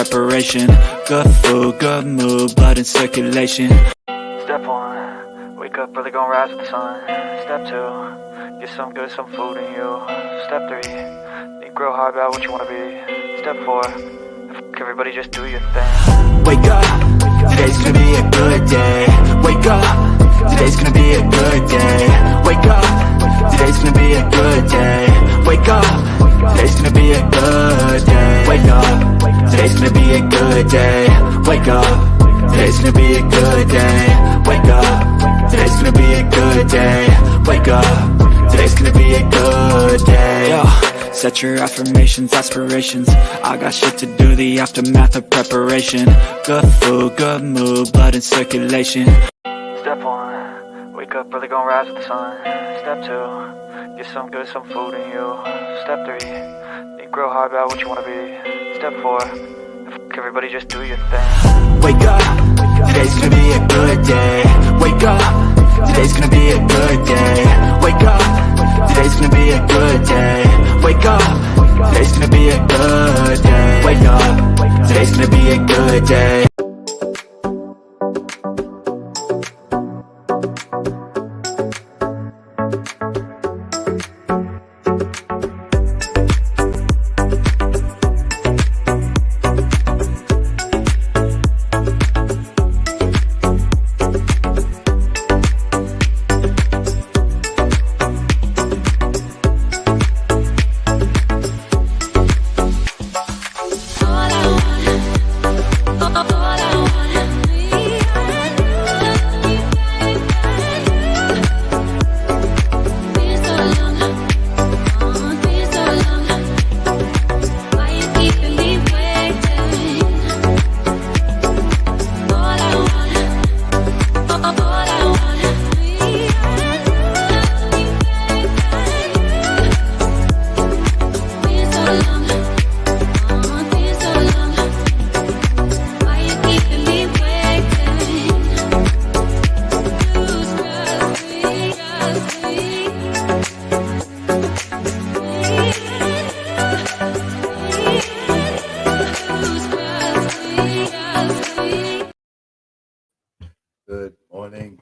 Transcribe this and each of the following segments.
preparation. Good food, good mood, blood in circulation. Step 1, wake up early, gonna rise with the sun. Step 2, get some good, some food in you. Step 3, think real hard about what you wanna be. Step 4, everybody just do your thing. Wake up, today's gonna be a good day. Wake up, today's gonna be a good day. Wake up, today's gonna be a good day. Wake up, today's gonna be a good day. Wake up, today's gonna be a good day. Wake up, today's gonna be a good day. Wake up, today's gonna be a good day. Wake up, today's gonna be a good day. Yo, set your affirmations, aspirations. I got shit to do, the aftermath of preparation. Good food, good mood, blood in circulation. Step 1, wake up early, gonna rise with the sun. Step 2, get some good, some food in you. Step 3, think real hard about what you wanna be. Step 4, everybody just do your thing. Wake up, today's gonna be a good day. Wake up, today's gonna be a good day. Wake up, today's gonna be a good day. Wake up, today's gonna be a good day. Wake up, today's gonna be a good day.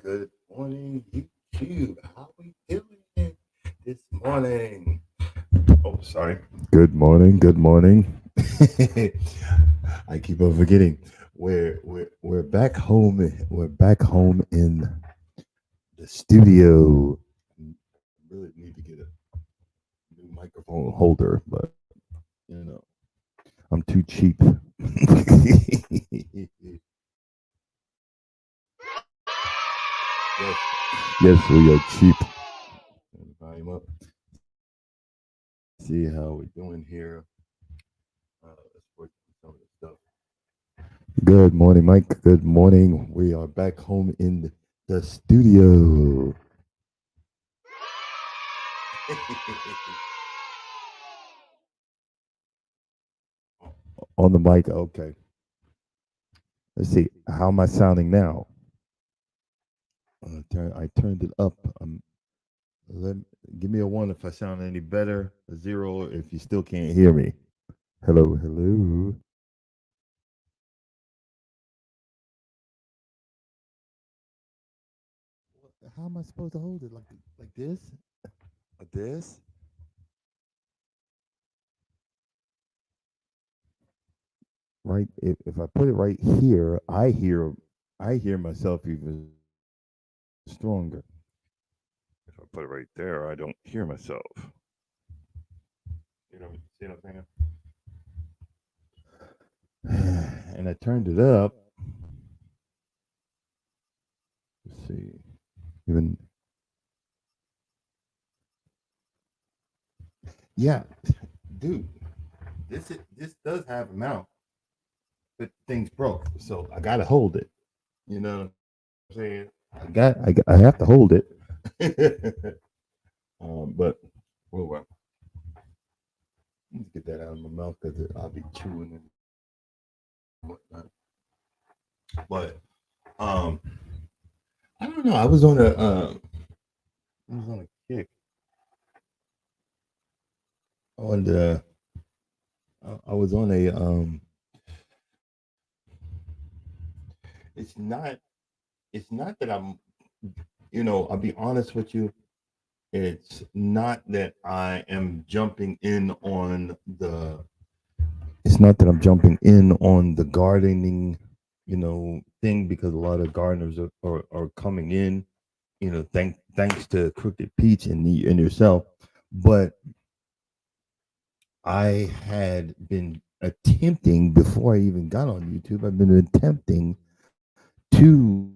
Good morning, YouTube. How we doing this morning? Oh, sorry. Good morning. I keep on forgetting. We're back home. We're back home in the studio. Really need to get a new microphone holder, but I'm too cheap. Yes, we are cheap. Turn the volume up. See how we're doing here. Let's work some of the stuff. Good morning, Mike. Good morning. We are back home in the studio. On the mic, okay. Let's see. How am I sounding now? I turned it up. Give me a 1 if I sound any better. A 0 if you still can't hear me. Hello. How am I supposed to hold it? Like this? Like this? Right. If I put it right here, I hear myself even stronger. If I put it right there, I don't hear myself. See what I'm saying? And I turned it up. Let's see. Even. Yeah, dude. This does have a mouth, but things broke, so I gotta hold it. You know what I'm saying? I have to hold it. But well, let's get that out of my mouth because I'll be chewing and whatnot. But I don't know. I was on a kick. I was on a it's not it's not that I'm, you know, I'll be honest with you. It's not that I am jumping in on the it's not that I'm jumping in on the gardening, you know, thing because a lot of gardeners are coming in, you know, thanks to Crooked Peach and yourself. But I had been attempting before I even got on YouTube. I've been attempting to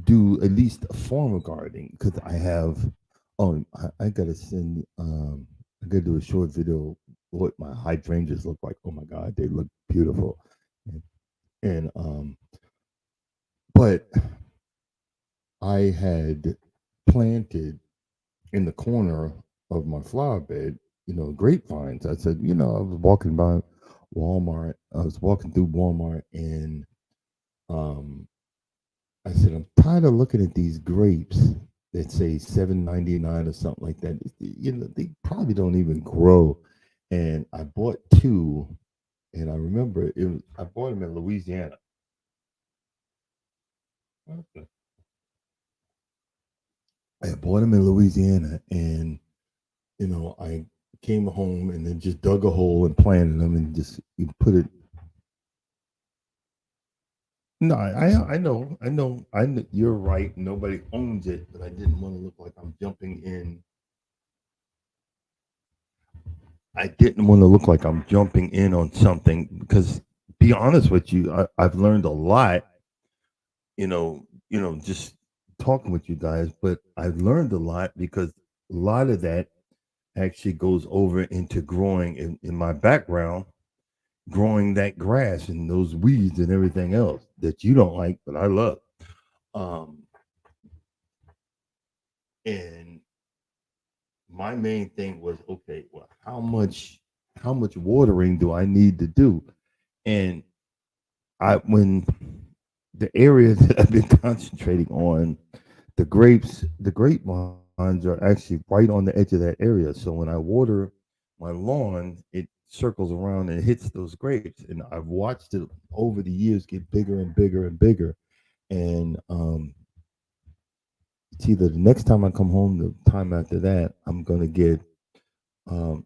do at least a form of gardening because I have. Oh, I gotta send. I gotta do a short video what my hydrangeas look like. Oh my god, they look beautiful. And, and but I had planted in the corner of my flower bed, you know, grapevines. I said, you know, I was walking by Walmart. I was walking through Walmart, and um, I said, I'm tired of looking at these grapes that say 7.99 or something like that. You know, they probably don't even grow. And I bought two, and I remember it was I bought them in Louisiana. Okay. I bought them in Louisiana, and you know, I came home and then just dug a hole and planted them and just you put it. No, I know. You're right. Nobody owns it, but I didn't want to look like I'm jumping in. I didn't want to look like I'm jumping in on something because, be honest with you, I've learned a lot. Just talking with you guys, but I've learned a lot because a lot of that actually goes over into growing in my background, growing that grass and those weeds and everything else that you don't like, but I love. Um, and my main thing was, okay, well, how much watering do I need to do? And I when the area that I've been concentrating on, the grapevines are actually right on the edge of that area. So when I water my lawn, it circles around and hits those grapes. And I've watched it over the years get bigger and bigger and bigger. And it's either the next time I come home, the time after that, I'm gonna get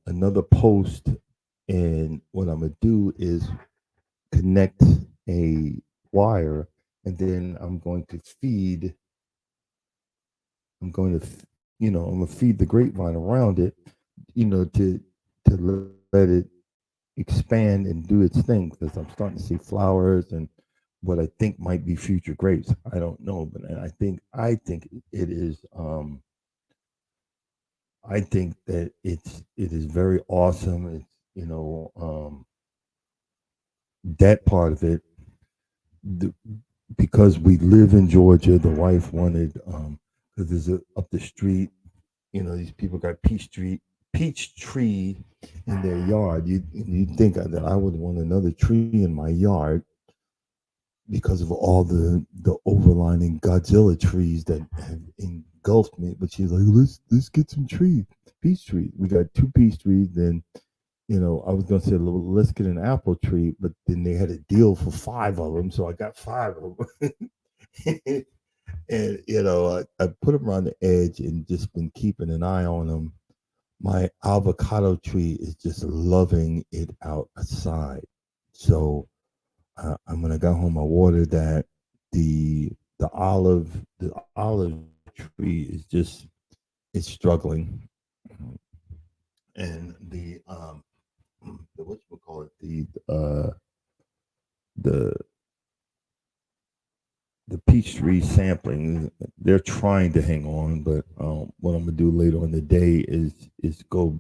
another post, and what I'm gonna do is connect a wire, and then I'm gonna feed the grapevine around it, to let it expand and do its thing because I'm starting to see flowers and what I think might be future grapes. I don't know, but I think it is. I think that it is very awesome. It's that part of it, the, because we live in Georgia. The wife wanted because there's up the street. You know, these people got peach tree in their yard. You think that I would want another tree in my yard because of all the overlining Godzilla trees that have engulfed me. But she's like, let's get some peach trees. We got two peach trees. Then I was gonna say, "Well, let's get an apple tree," but then they had a deal for five of them, so I got five of them. And I put them around the edge and just been keeping an eye on them. My avocado tree is just loving it outside. So I'm gonna go home. I watered that. The olive tree is just it's struggling, and the what you call it the the peach tree sampling. They're trying to hang on, but what I'm gonna do later on the day is go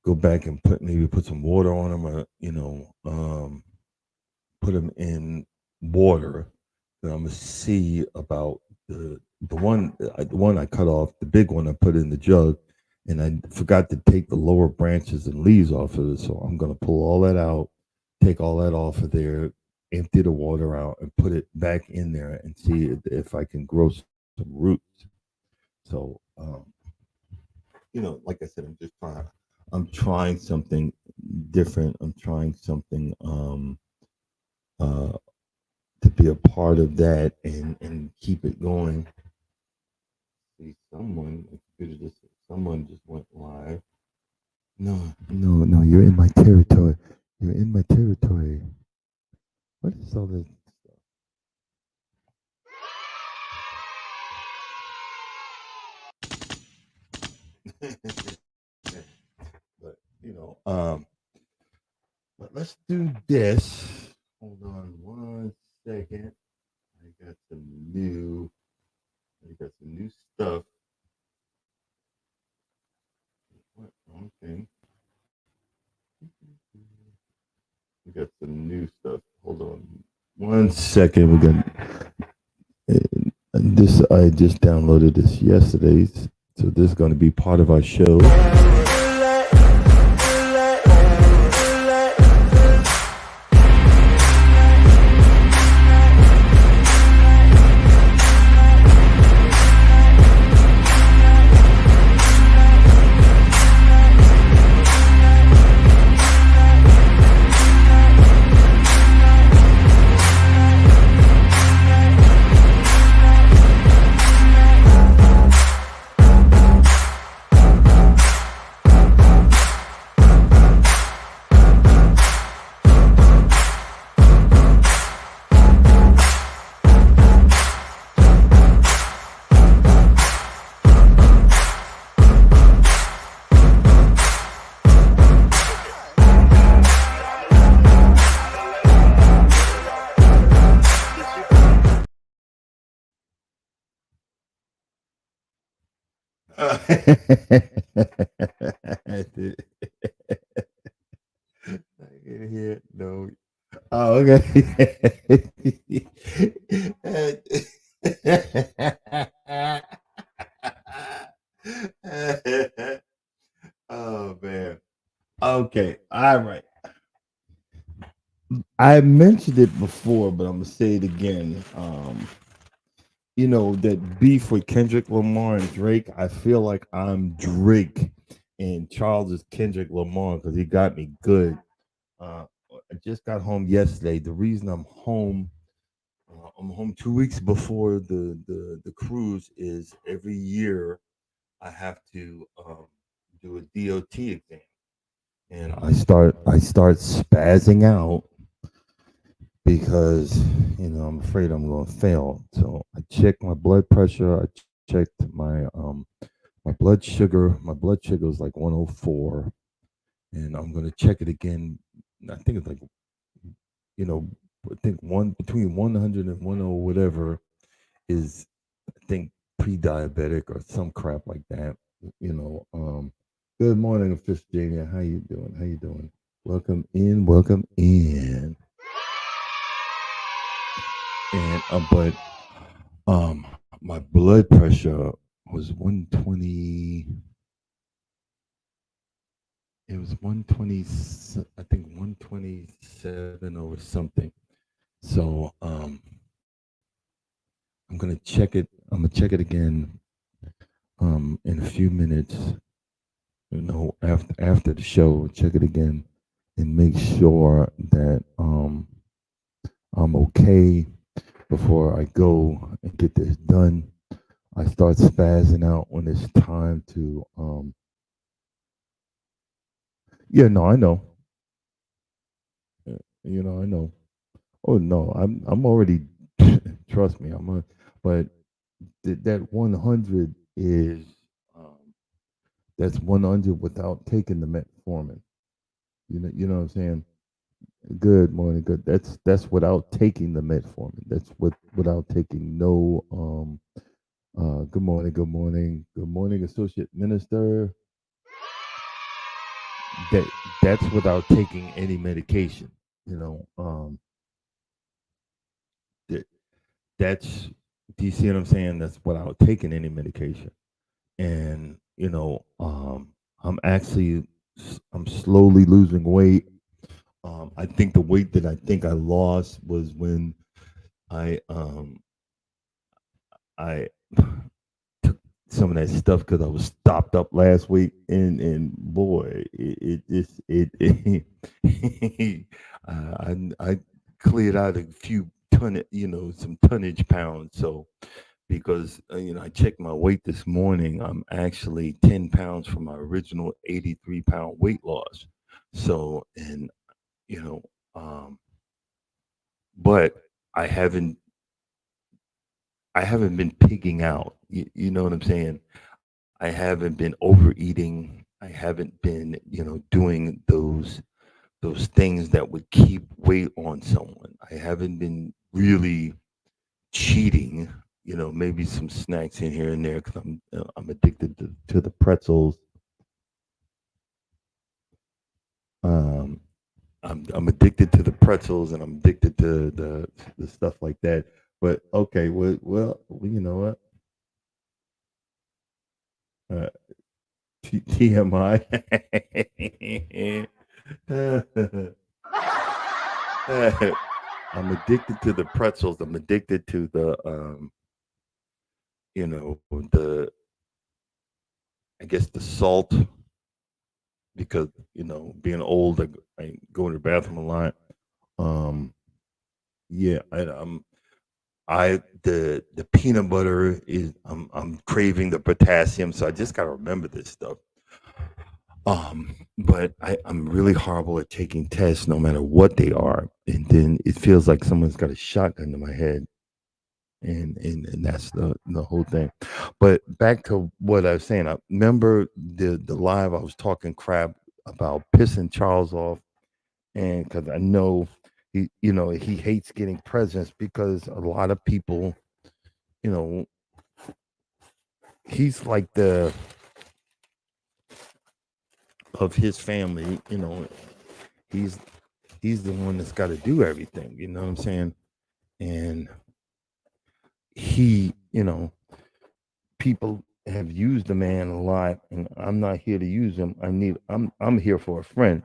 back and put some water on them, or put them in water. And I'm gonna see about the one I cut off, the big one I put in the jug, and I forgot to take the lower branches and leaves off of it. So I'm gonna pull all that out, take all that off of there, empty the water out, and put it back in there and see if I can grow some roots. So like I said, I'm trying something different. I'm trying something uh, to be a part of that and keep it going. See, someone just went live. No, no, no, you're in my territory. You're in my territory. What is all this stuff? But but let's do this. Hold on 1 second. I got some new I got some new stuff. What wrong thing? We got some new stuff. Hold on 1 second. We got this. I just downloaded this yesterday, so this is going to be part of our show. I can hear no. Oh, okay. Oh man. Okay. All right. I mentioned it before, but I'm gonna say it again. That beef with Kendrick Lamar and Drake. I feel like I'm Drake, and Charles is Kendrick Lamar because he got me good. I just got home yesterday. The reason I'm home 2 weeks before the cruise is every year I have to do a DOT exam, and I start spazzing out because I'm afraid I'm going to fail. So I checked my blood pressure. I checked my blood sugar. My blood sugar is like 104, and I'm going to check it again. I think it's like you know I think one between 100 and 10 whatever is I think pre-diabetic or some crap like that. You know. Good morning, Virginia. How you doing? How you doing? Welcome in. Welcome in. And my blood pressure was 120. It was 120. I think 127 over something. So I'm gonna check it. I'm gonna check it again in a few minutes. After the show, check it again and make sure that I'm okay before I go and get this done. I start spazzing out when it's time to yeah, no, I know. I know. Oh no, I'm already trust me, but that 100 is um that's 100 without taking the metformin. You know what I'm saying? Good morning, good. That's without taking the metformin. That's without taking no good morning, good morning, good morning, Associate Minister. That that's without taking any medication. You know, that that's do you see what I'm saying? That's without taking any medication. And I'm slowly losing weight. I think the weight that I think I lost was when I I took some of that stuff because I was stopped up last week, and boy, it just I cleared out a few some tonnage pounds. So because I checked my weight this morning, I'm actually 10 pounds from my original 83-pound weight loss. So and you know, um, but I haven't I haven't been pigging out. You know what I'm saying? I haven't been overeating. I haven't been, doing those things that would keep weight on someone. I haven't been really cheating. Maybe some snacks in here and there because I'm addicted to the pretzels. Um, I'm addicted to the pretzels and I'm addicted to the stuff like that. But okay, well, you know what? Uh, TMI. I'm addicted to the pretzels. I'm addicted to the I guess the salt because being old, I go in the bathroom a lot. Um, yeah, the peanut butter is I'm craving the potassium, so I just gotta remember this stuff. But I'm really horrible at taking tests, no matter what they are, and then it feels like someone's got a shotgun to my head, and that's the whole thing. But back to what I was saying. I remember the live I was talking crap about pissing Charles off, and because I know he hates getting presents because a lot of people, you know, he's like the of his family, he's he's the one that's got to do everything. You know what I'm saying? And he, people have used the man a lot, and I'm not here to use him. I'm here for a friend,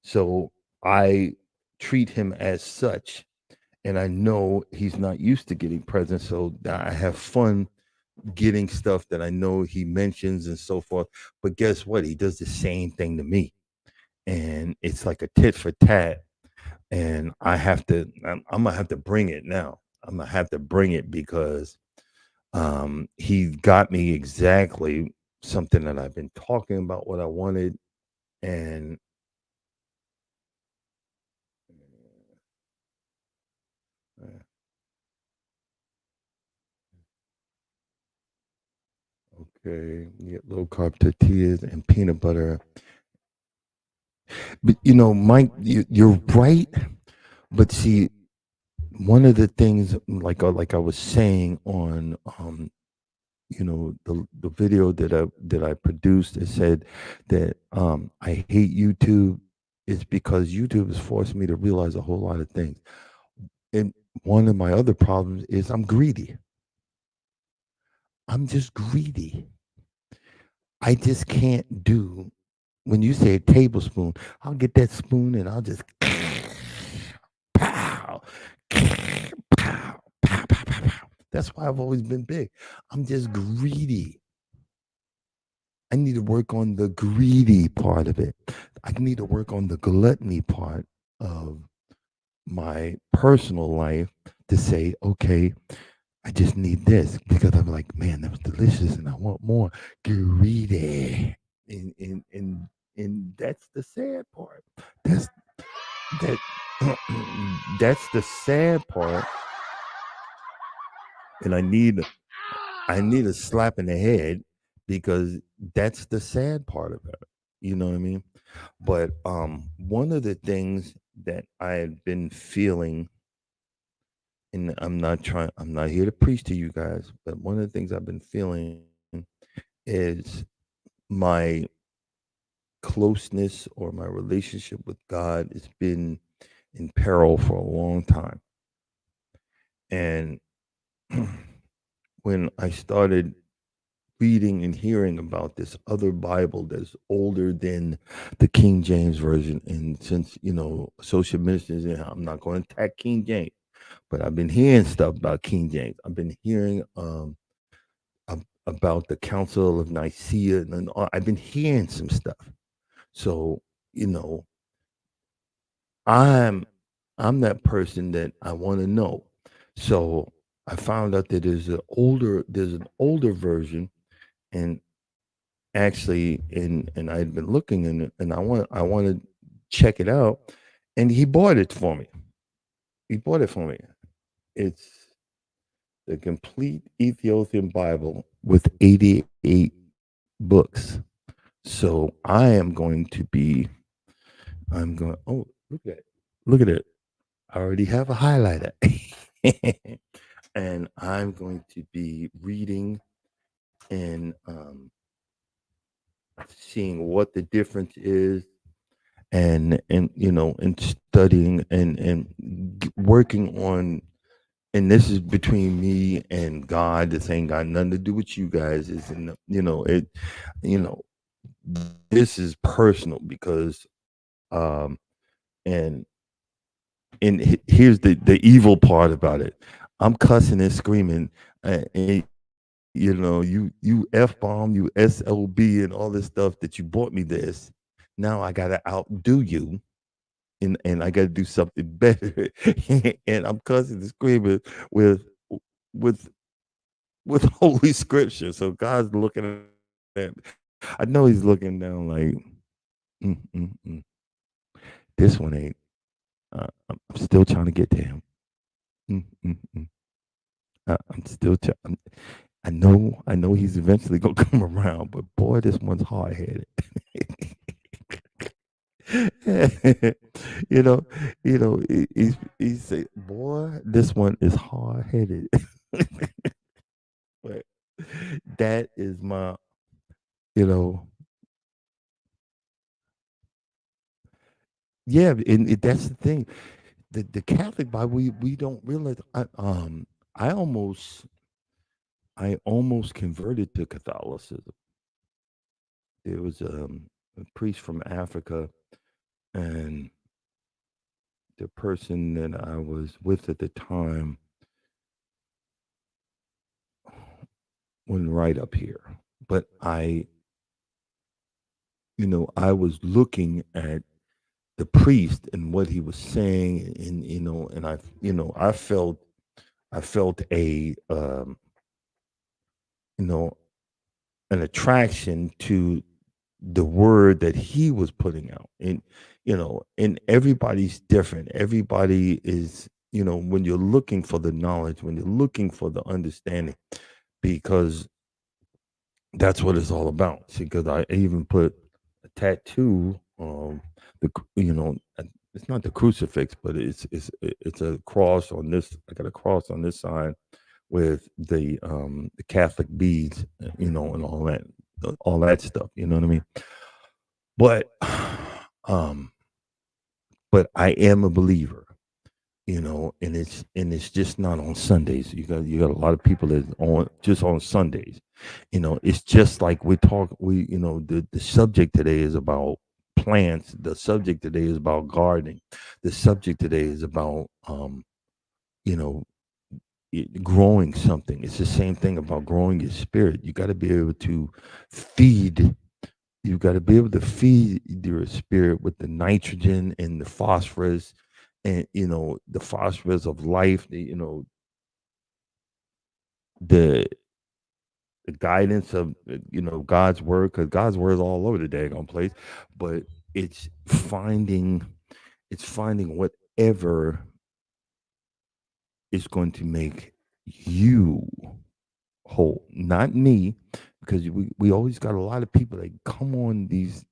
so I treat him as such, and I know he's not used to getting presents, so I have fun getting stuff that I know he mentions and so forth. But guess what? He does the same thing to me, and it's like a tit for tat. And I'm gonna have to bring it now. I'm gonna have to bring it because he got me exactly something that I've been talking about what I wanted. And uh, okay, you get low carb tortillas and peanut butter. But Mike, you're right. But see, one of the things, like I was saying on the video that I produced, it said that I hate YouTube is because YouTube has forced me to realize a whole lot of things. And one of my other problems is I'm greedy. I'm just greedy. I just can't do when you say a tablespoon, I'll get that spoon and I'll just pow, pow, pow, pow, pow, pow. That's why I've always been big. I'm just greedy. I need to work on the greedy part of it. I need to work on the gluttony part of my personal life to say, okay, I just need this because I'm like, man, that was delicious and I want more. Greedy. And that's the sad part. That's that that's the sad part. And I need a slap in the head because that's the sad part of it. You know what I mean? But one of the things that I had been feeling, and I'm not here to preach to you guys, but one of the things I've been feeling is my closeness or my relationship with God has been in peril for a long time. And when I started reading and hearing about this other Bible that's older than the King James version, and since social ministers, and I'm not going to attack King James, but I've been hearing stuff about King James. I've been hearing about the Council of Nicaea, and I've been hearing some stuff. So you know, I'm I'm that person that I want to know. So I found out that there's an older version, and actually, and I'd been looking in it, and I wanted to check it out, and he bought it for me. He bought it for me. It's the complete Ethiopian Bible with 88 books. So I am going to be. I'm going. Oh, look at it! Look at it! I already have a highlighter. And I'm going to be reading and seeing what the difference is, and and studying and working on. And this is between me and God. This ain't got nothing to do with you guys. Is in it. You know, this is personal because and here's the evil part about it. I'm cussing and screaming, and you f bomb, you sob, and all this stuff that you bought me this. Now I gotta outdo you, and I gotta do something better. And I'm cussing and screaming with with with holy scripture. So God's looking at. I know He's looking down like, mm. This one ain't. I'm still trying to get to Him. Mm. I'm still. I know he's eventually gonna come around, but boy, this one's hard headed. you know, he's say, boy, this one is hard headed. But that is my, you know, yeah, and that's the thing. The Catholic Bible, we don't realize. I almost converted to Catholicism. There was a priest from Africa, and the person that I was with at the time went right up here. But I was looking at the priest and what he was saying, and I felt you know, an attraction to the word that he was putting out. And everybody's different. Everybody is, when you're looking for the knowledge, when you're looking for the understanding, because that's what it's all about. See, because I even put a tattoo, it's not the crucifix, but it's a cross on this. I got a cross on this side with the Catholic beads, and all that stuff. You know what I mean? But um, but I am a believer. And it's just not on Sundays. You got a lot of people that on just on Sundays. It's just like the subject today is about plants. The subject today is about gardening. The subject today is about you know growing something. It's the same thing about growing your spirit. You got to be able to feed. You got to be able to feed your spirit with the nitrogen and the phosphorus, and the phosphorus of life. The the guidance of God's word, because God's word is all over the daggone place. But it's finding it's finding whatever is going to make you whole, not me, because we always got a lot of people that come on these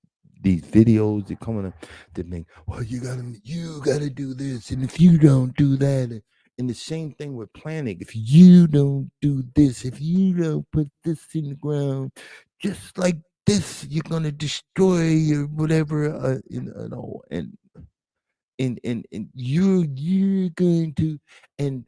videos. They come on that make, well, you gotta do this, and if you don't do that, and the same thing with planting. If you don't do this, if you don't put this in the ground, just like this, you're gonna destroy your whatever, and you're going to, and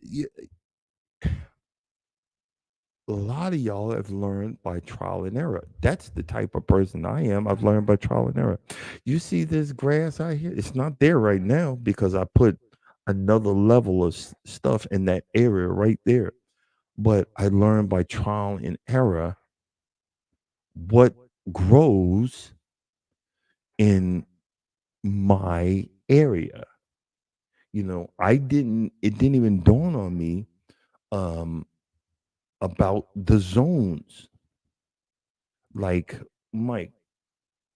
a lot of y'all have learned by trial and error. That's the type of person I am. I've learned by trial and error. You see this grass out here? It's not there right now because I put another level of stuff in that area right there. But I learned by trial and error what grows in my area. It didn't even dawn on me um about the zones. Like, Mike,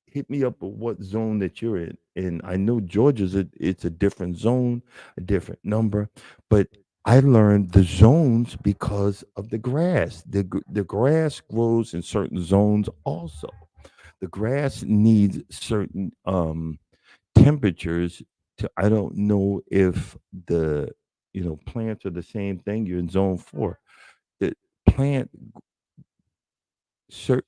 hit me up with what zone that you're in. And I know Georgia's it's a different zone, a different number, but I learned the zones because of the grass. The grass grows in certain zones also. The grass needs certain temperatures to, I don't know if the plants are the same thing. You're in zone 4. The plant cer-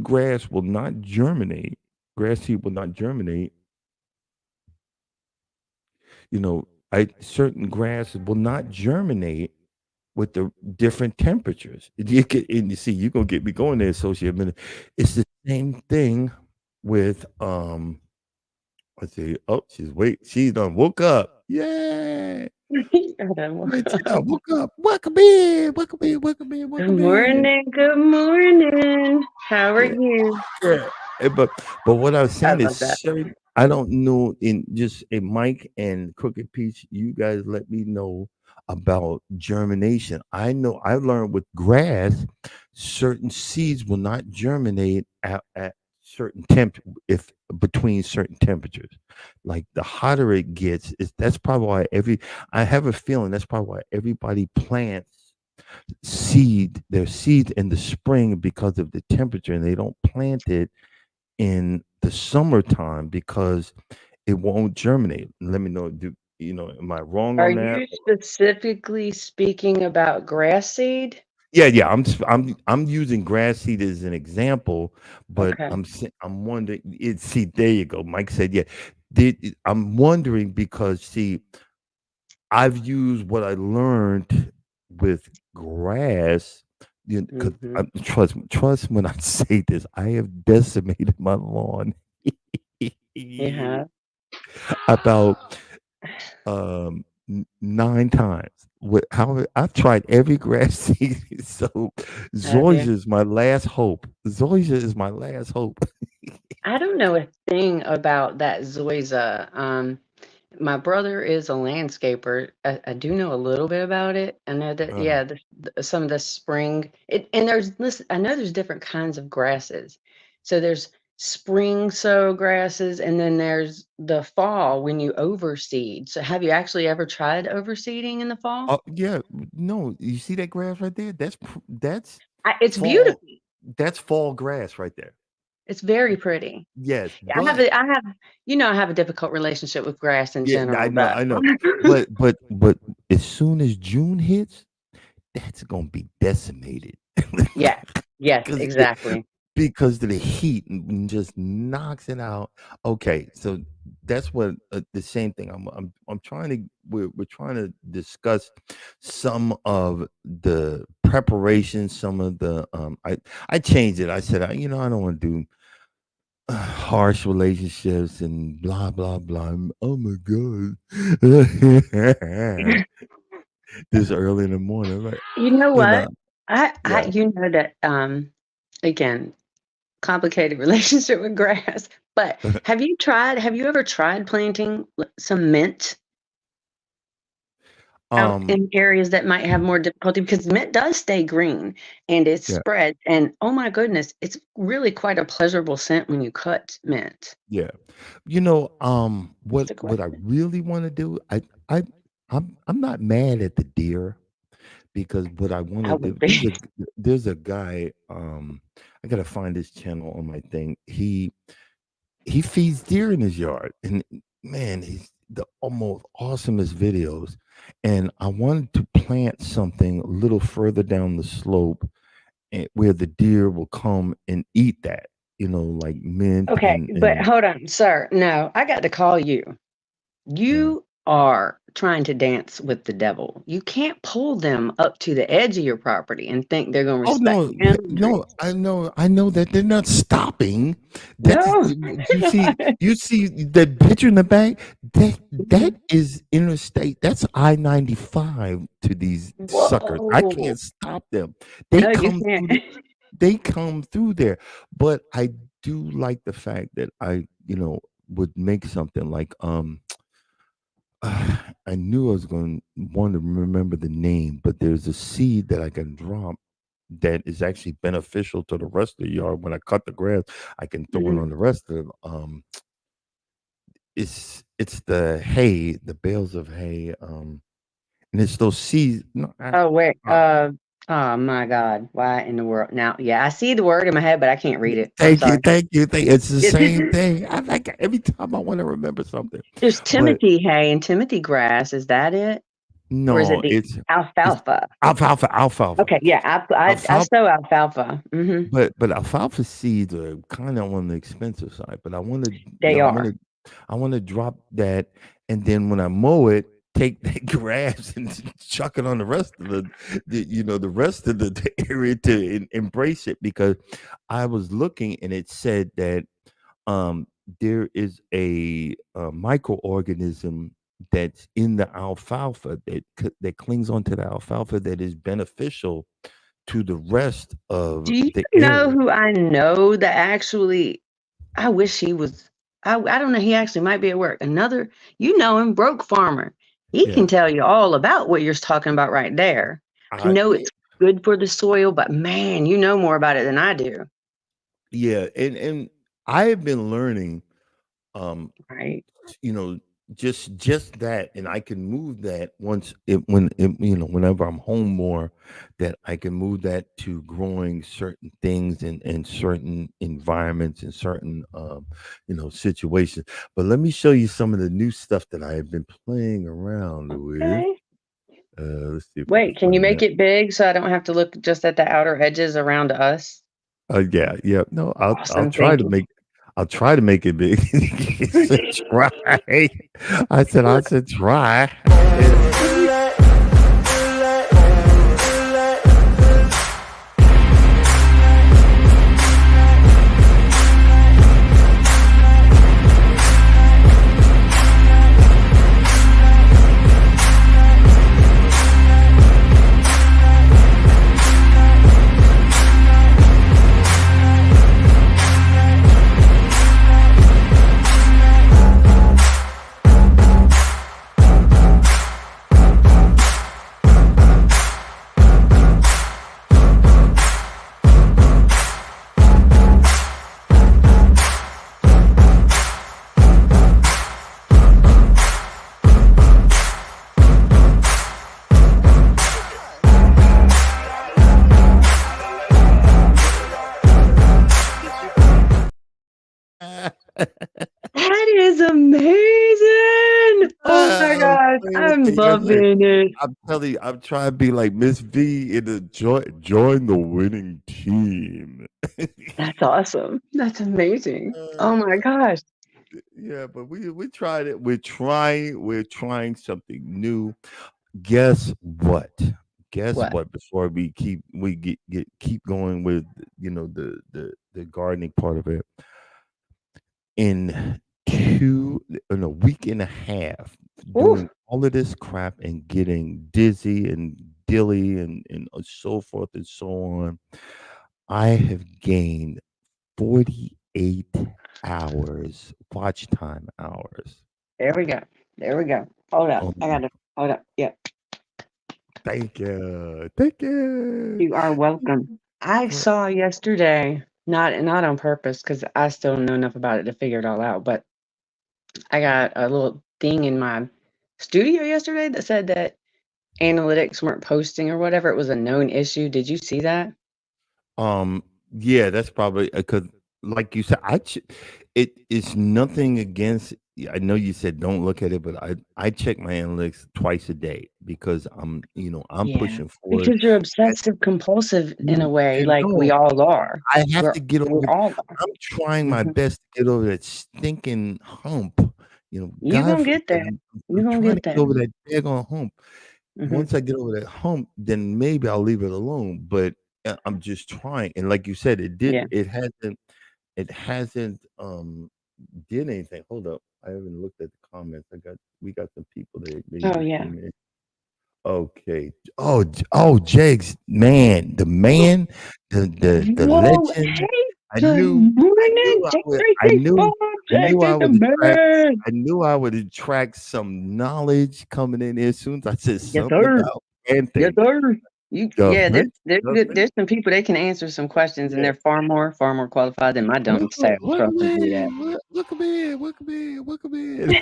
grass will not germinate. Grass seed will not germinate. I certain grasses will not germinate with the different temperatures. You can, and you see, you're gonna get me going there, associate minute. It's the same thing with let's see. Oh, she's done woke up. Yay! I done woke Man, she up. done woke up. Welcome in, welcome in, welcome in, Good welcome in. morning. Good morning. How are Yeah. you? Yeah. But what I was I saying is love that. certain. I don't know in just a Mike and Crooked Peach. You guys let me know about germination. I know I learned with grass, certain seeds will not germinate at certain temp if between certain temperatures. Like the hotter it gets, is that's probably why I have a feeling that's probably why everybody plants their seed in the spring because of the temperature, and they don't plant it in the summertime because it won't germinate. Let me know, am I wrong Are on that? you specifically speaking about grass seed? Yeah, yeah. I'm using grass seed as an example, but Okay. I'm wondering. See, there you go. Mike said, yeah. I'm wondering because see, I've used what I learned with grass. Because Hmm. trust when I say this, I have decimated my lawn You have? about 9 times. How I've tried every grass seed, so Have Zoysia you? is my last hope. Zoysia is my last hope. I don't know a thing about that Zoysia. My brother is a landscaper. I do know a little bit about it. I know that, Uh, yeah, some of the spring, and I know there's different kinds of grasses. So there's spring sow grasses, and then there's the fall when you overseed. So have you actually ever tried overseeding in the fall? oh yeah, no, you see that grass right there? That's It's fall. beautiful. That's fall grass right there. It's very pretty. Yes, Yeah, but I have a difficult relationship with grass in yeah, I general, know, but I know. But as soon as June hits, that's gonna be decimated. yeah, yes, because exactly. because of the heat and just knocks it out. Okay, so that's what the same thing. I'm trying to we're trying to discuss some of the preparation, some of the I changed it. I said I don't want to do harsh relationships and blah blah blah. Oh my god, this early in the morning, like You know you know, what? I yeah. you know that, again, complicated relationship with grass, but have you ever tried planting some mint out um, in areas that might have more difficulty? Because mint does stay green and it yeah. spreads, and oh my goodness, it's really quite a pleasurable scent when you cut mint. Yeah. Just a What I question. really want to do, I'm not mad at the deer because what I want I to do, would be. there's a guy, I gotta find his channel on my thing. He feeds deer in his yard, and man, he's the almost awesomest videos. And I wanted to plant something a little further down the slope where the deer will come and eat that, like mint Okay, but and hold on, sir. No, I got to call you. uh, You are trying to dance with the devil. You can't pull them up to the edge of your property and think they're going to oh respect no, no, boundaries. I know that they're not stopping. That's No. you see that picture in the back. That Mhm. is interstate. That's I-95 to these suckers. I Whoa. can't stop them. They No, you come can't. through. They come through there. But I do like the fact that I would make something like I knew I was going to want to remember the name, but there's a seed that I can drop that is actually beneficial to the rest of the yard. When I cut the grass, I can throw it Mhm. on the rest of it's the hay, the bales of hay, and it's those seeds. No, Oh, wait, uh, oh my god, why in the world now yeah, I see the word in my head, but I can't read it. I'm thank you, sorry. thank you, thank. It's the same thing. I like every time I want to remember something, There's but Timothy hay and Timothy grass, is that it? Or is it no, the it's alfalfa? alfalfa, Okay, yeah, I alfalfa. sow alfalfa. Mhm. But alfalfa seeds are kind of on the expensive side. But I want to, They are. I want to drop that, and then when I mow it, take that grass and chuck it on the rest of the rest of the area to embrace it, because I was looking and it said that um there is a microorganism that's in the alfalfa that clings onto the alfalfa that is beneficial to the rest of Do you the know area. who I know that actually I wish he was I don't know, he actually might be at work. Another you know him, Broke Farmer. He Yeah. can tell you all about what you're talking about right there. I I know it's good for the soil, but man, you know more about it than I do, yeah, and I have been learning, um, right? you know, just that, and I can move that whenever I'm home more, that I can move that to growing certain things in certain environments and certain situations. But let me show you some of the new stuff that I have been playing around with. Okay. Let's see if I can Wait, can you find make that. it big so I don't have to look just at the outer edges around us? Yeah, yeah. No, I'll Awesome, try thank to you. make I'll try to make it big. It's a try. I said try. And That is amazing! Oh my I'm gosh, playing with I'm the young lady. loving it. I'm telling you, I'm trying to be like Miss V in the join the winning team. That's awesome. That's amazing. Uh, Oh my gosh. yeah, but we tried it. We're trying something new. Guess what? Guess What? what? Before we keep going with the gardening part of it, in in a week and a half, Ooh, doing all of this crap and getting dizzy and dilly and so forth and so on, I have gained 48 hours watch time hours. there we go. There we go. Hold up. Oh, I gotta hold up. Yeah, thank you. you are welcome. I For, saw yesterday, not on purpose, because I still don't know enough about it to figure it all out, but I got a little thing in my studio yesterday that said that analytics weren't posting or whatever. It was a known issue. Did you see that? Um, yeah, that's probably because, like you said, it is nothing against. I know you said don't look at it, but I check my analytics twice a day because I'm Yeah, pushing forward. because you're obsessive compulsive in a way, And like we no, all are. I have We're to get we over. all are. I'm trying my Mhm. best to get over that stinking hump. You God gonna get forbid, there. You I'm gonna trying to get get there. over that daggone hump. Mhm. Once I get over that hump, then maybe I'll leave it alone. But I'm just trying, and like you said, Yeah. it hasn't did anything. Hold up, I haven't looked at the comments. We got some people that Oh maybe yeah. came in. Okay. Oh, Jags, man, the man, the Whoa! legend. Hey, I good knew, I morning, knew, J364. I knew I Protecting the would attract. man. I knew I would attract some knowledge coming in there as soon as I said Yes, something sir. about and Yes, thing. sir. You The yeah, hunt, the hunt. there's some people they can answer some questions and Yeah. they're far more qualified than my dumb Welcome, sales truck welcome to do in, that. welcome in, welcome in, welcome in.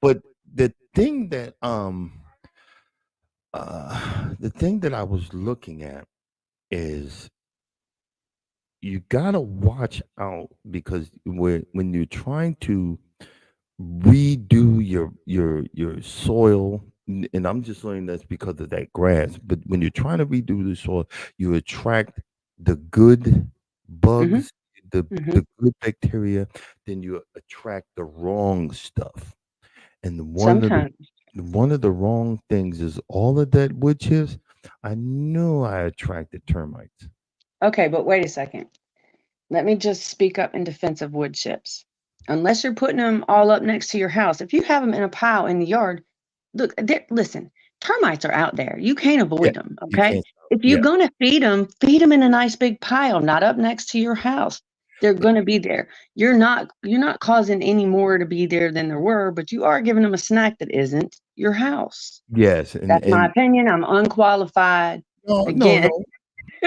But the thing that the thing that I was looking at is you gotta watch out because when you're trying to redo your soil, and I'm just saying that's because of that grass. But when you're trying to redo the soil, you attract the good Mhm. bugs, Mhm. the good bacteria, then you attract the wrong stuff. And Sometimes. one of the wrong things is all of that wood chips. I knew I attracted termites. Okay, but wait a second. Let me just speak up in defense of wood chips. Unless you're putting them all up next to your house, if you have them in a pile in the yard, look, listen, termites are out there. You can't Yeah, avoid them. you Okay. can't stop. If you're Yeah, going to feed them in a nice big pile, not up next to your house. They're going to be there. You're not causing any more to be there than there were, but you are giving them a snack that isn't your house. yes, That's my and opinion. I'm unqualified. no, no, Again, no.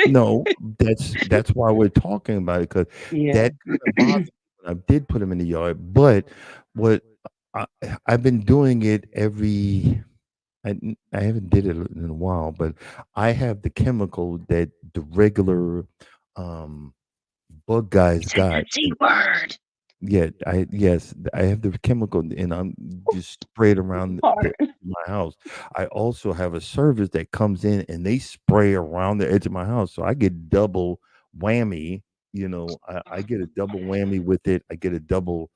No, that's why we're talking about it because yeah. that kind of bothered me when I did put them in the yard. But what I, I've been doing it every. I haven't did it in a while, but I have the chemical that the regular bug guys Say the got. C word. Yeah, I have the chemical, and I'm just spray it around the Hard. edge of my house. I also have a service that comes in and they spray around the edge of my house, so I get double whammy. I get a double whammy with it. I get a double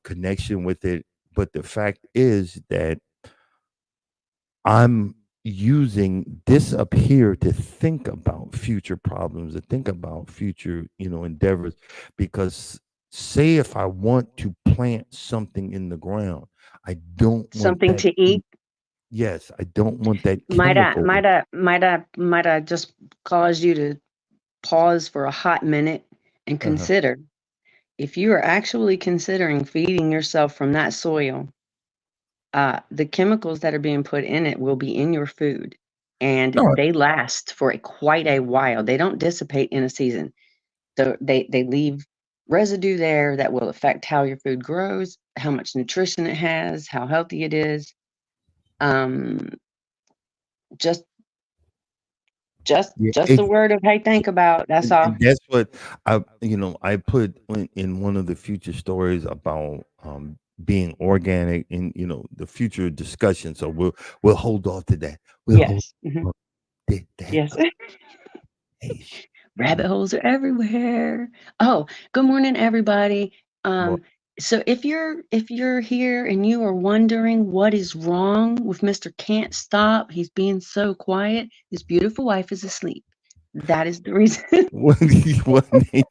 connection with it. But the fact is that I'm using this up here to think about future problems, to think about future, endeavors. Because say if I want to plant something in the ground, I don't want Something that. to eat. Yes, I don't want that chemical. Might I just cause you to pause for a hot minute and Uh-huh. consider if you are actually considering feeding yourself from that soil, the chemicals that are being put in it will be in your food and No, they last for quite a while. They don't dissipate in a season. So they leave residue there that will affect how your food grows, how much nutrition it has, how healthy it is. Um, just yeah, just a word of hey, think about. That's and all. that's what I put in one of the future stories about being organic in the future discussion. So we'll hold off to that. We'll hold Yes. Mhm. off to that Yes. conversation. Rabbit holes are everywhere. Oh, good morning, everybody. Well, Um, so if you're here and you are wondering what is wrong with Mr. Can't Stop, he's being so quiet. His beautiful wife is asleep. That is the reason. well,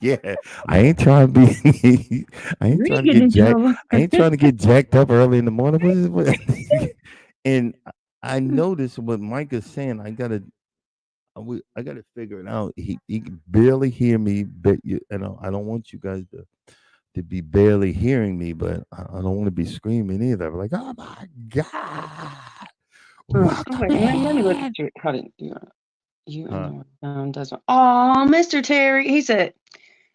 yeah, I ain't trying to be. I ain't We trying to get get in jacked. trouble. I ain't trying to get jacked up early in the morning. And I noticed what Mike is saying. I gotta figure it out. He can barely hear me, but I don't want you guys to be barely hearing me, but I don't want to be screaming either. Like, oh my god, Oh, welcome wait, let me look in. at you. Hold on. You and Huh? the doesn't. Oh, Mr. Terry. He said,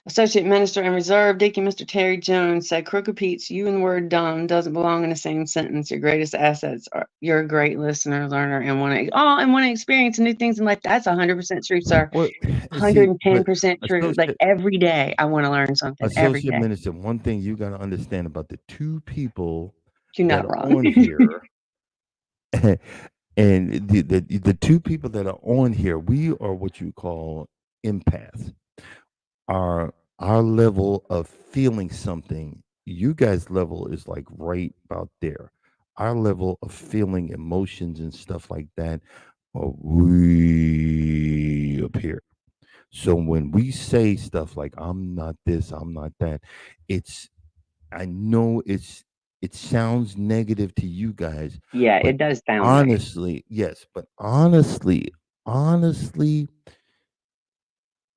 Associate Minister and Reserve Deacon Mr. Terry Jones said, Crooked Pete's you and the word dumb doesn't belong in the same sentence. Your greatest assets are you're a great listener, learner, and want to experience new things in life. That's 100% true, sir. Well, see, but 110% true. Like associate every day, I want to learn something. Every associate day. minister, one thing you got to understand about the two people You're that not are wrong. on here, and the two people that are on here, we are what you call empaths. Our level of feeling something, you guys' level is like right about there. Our level of feeling emotions and stuff like that are way up here. So when we say stuff like "I'm not this, I'm not that," it's I know it sounds negative to you guys, Yeah, but it does sound negative. honestly, yes, but honestly,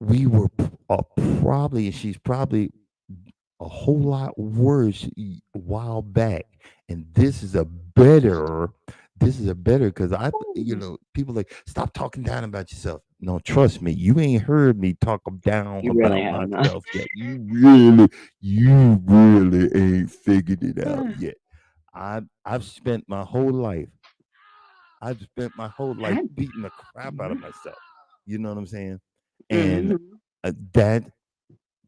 we were probably, she's probably a whole lot worse a while back, and this is a better because Ooh, people like stop talking down about yourself. No, trust me, you ain't heard me talk down you really about have not. myself yet. You really ain't figured it out yet. I've spent my whole life. I've spent my whole life I, beating the crap out of myself. You know what I'm saying? And mm-hmm. that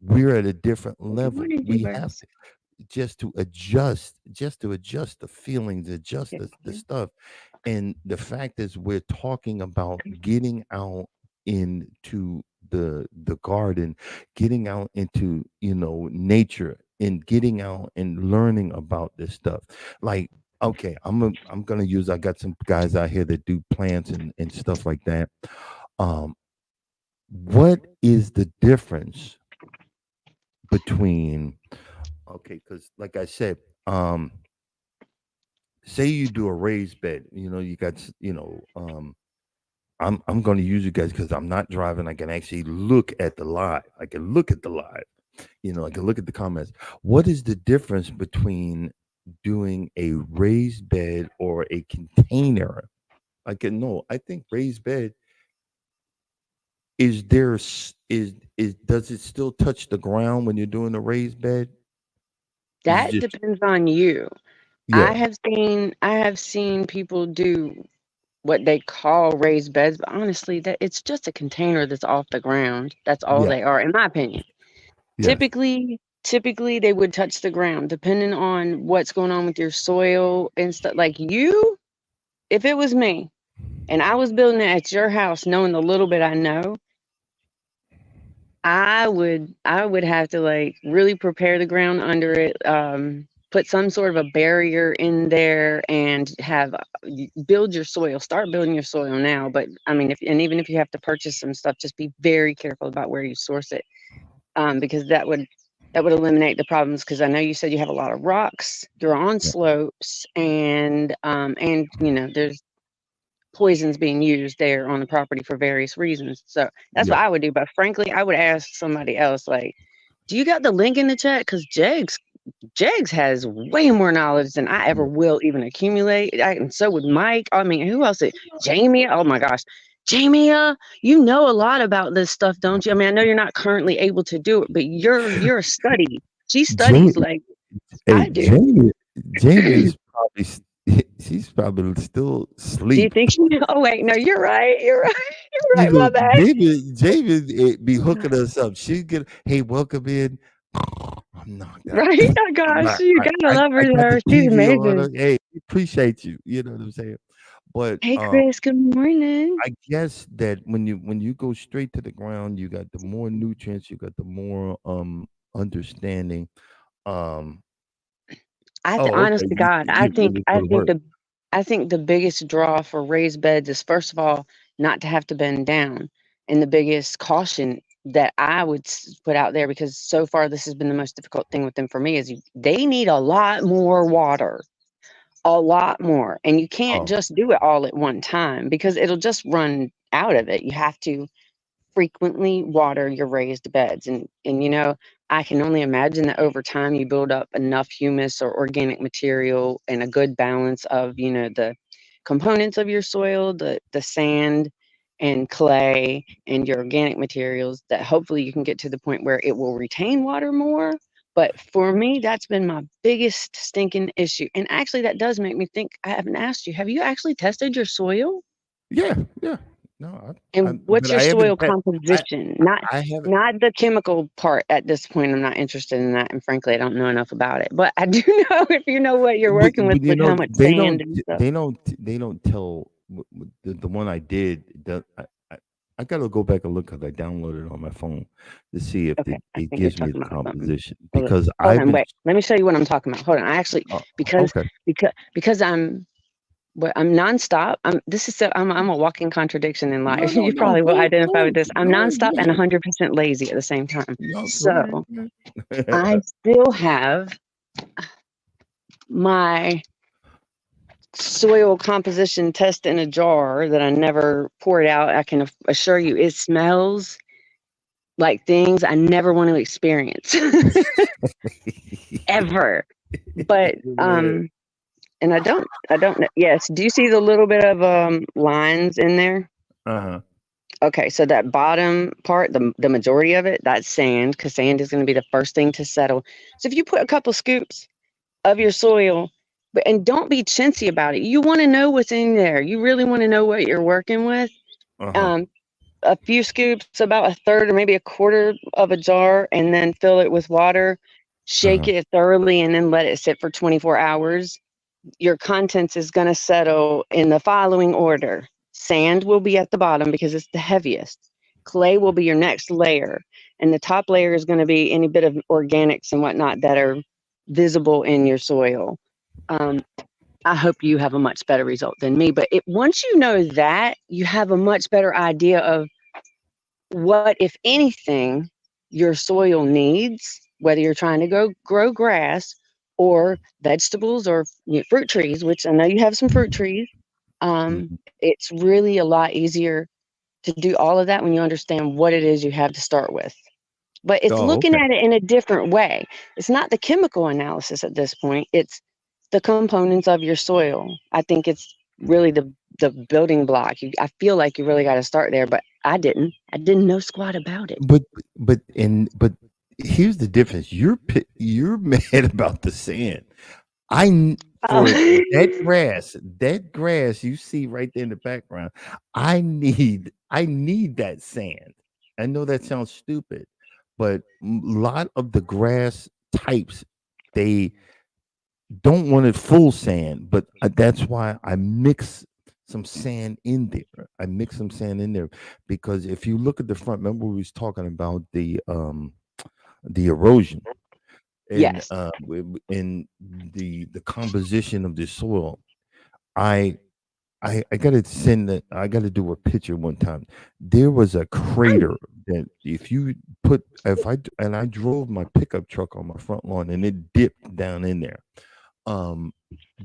we're at a different Good level. morning, We have Jeepers. to just to adjust the feelings, adjust Good the morning. stuff. And the fact is we're talking about getting out into the garden, getting out into, nature, and getting out and learning about this stuff. Like, okay, I'm gonna use, I got some guys out here that do plants and stuff like that. Um, what is the difference between, okay, because like I said, say you do a raised bed, you got I'm going to use you guys because I'm not driving. I can actually look at the live. I can look at the live. I can look at the comments. What is the difference between doing a raised bed or a container? I can know. I think raised bed is does it still touch the ground when you're doing a raised bed? Is it That just depends on you. yeah, I have seen people do what they call raised beds, but honestly, that it's just a container that's off the ground. That's all yeah, they are, in my opinion. yes, Typically they would touch the ground, depending on what's going on with your soil and stuff. Like you, if it was me and I was building it at your house, knowing the little bit I know, I would have to like really prepare the ground under it, put some sort of a barrier in there and have build your soil. Start building your soil now. But I mean, if and even if you have to purchase some stuff, just be very careful about where you source it, because that would eliminate the problems. Because I know you said you have a lot of rocks, you're on yeah, slopes, and there's poisons being used there on the property for various reasons. So that's what yeah. I would do. But frankly, I would ask somebody else, like, do you got the link in the chat? Because Jegs has way more knowledge than I ever Yeah. will even accumulate. And so would Mike. I mean, who else? Jamie. Oh my gosh. Jamie, you know a lot about this stuff, don't you? I mean, I know you're not currently able to do it, but you're a study. She Jamie, studies like hey, I do. Jamie is probably she's probably still Do you asleep. think she? Oh wait, no, you're right. You're right. You're You right. know, My bad. Jamie be hooking us up. She get, hey, welcome in. I'm knocked out. Right? Oh gosh, you gotta love I her got the there. She's TV on. amazing. Hey, appreciate you. You know what I'm saying? But Hey, Chris. Good morning. I guess that when you go straight to the ground, you got the more nutrients, you got the more understanding. Um, oh, Honest okay. to You God, you really go to work. I think the biggest draw for raised beds is first of all not to have to bend down, and the biggest caution that I would put out there, because so far this has been the most difficult thing with them for me, is they need a lot more water, a lot more, and you can't Oh, just do it all at one time because it'll just run out of it. You have to frequently water your raised beds, and I can only imagine that over time you build up enough humus or organic material and a good balance of the components of your soil, the sand and clay and your organic materials, that hopefully you can get to the point where it will retain water more. But for me, that's been my biggest stinking issue. And actually that does make me think, I haven't asked you, have you actually tested your soil? yeah, yeah. No, And what's but your I haven't. soil I composition? Not I haven't. not the chemical part at this point. I'm not interested in that, and frankly, I don't know enough about it. But I do know, if you know what you're But, working with, but like how much they sand don't and stuff. tell the one I did. I gotta go back and look because I downloaded it on my phone to see if Okay, I it think you're gives me the talking about something. composition Hold on, because hold I've on, been. wait. Let me show you what I'm talking about. Hold on. I actually, Oh, because okay. because I'm nonstop. I'm a walking contradiction in No, life. no, You no. probably will identify with Go this. I'm nonstop and ahead. 100% lazy at the same time. No, go So I ahead. still have my soil composition test in a jar that I never poured out. I can assure you it smells like things I never want to experience ever. But Man. and I don't know. Yes, do you see the little bit of lines in there? Uh-huh. Okay, so that bottom part, the majority of it, that's sand, because sand is going to be the first thing to settle. So if you put a couple scoops of your soil, and don't be chintzy about it. You want to know what's in there. You really want to know what you're working with. Uh-huh. Um, a few scoops, about a third or maybe a quarter of a jar, and then fill it with water. Shake Uh-huh. it thoroughly, and then let it sit for 24 hours. Your contents is going to settle in the following order. Sand will be at the bottom because it's the heaviest. Clay will be your next layer. And the top layer is going to be any bit of organics and whatnot that are visible in your soil. Um, I hope you have a much better result than me. But once you know that, you have a much better idea of what, if anything, your soil needs, whether you're trying to go grow grass or vegetables or fruit trees, which I know you have some fruit trees. Mhm. It's really a lot easier to do all of that when you understand what it is you have to start with. But it's Oh, looking okay. at it in a different way. It's not the chemical analysis at this point. It's the components of your soil. I think it's really the building block. I feel like you really got to start there, but I didn't. I didn't know squat about it. But here's the difference. You're mad about the sand. For Oh. that grass you see right there in the background, I need that sand. I know that sounds stupid, but a lot of the grass types, they don't want it full sand, but that's why I mix some sand in there. I mix some sand in there because if you look at the front, remember we was talking about the erosion and Yes. in the composition of the soil. I I gotta I gotta do a picture one time. There was a crater that if I drove my pickup truck on my front lawn and it dipped down in there. Um,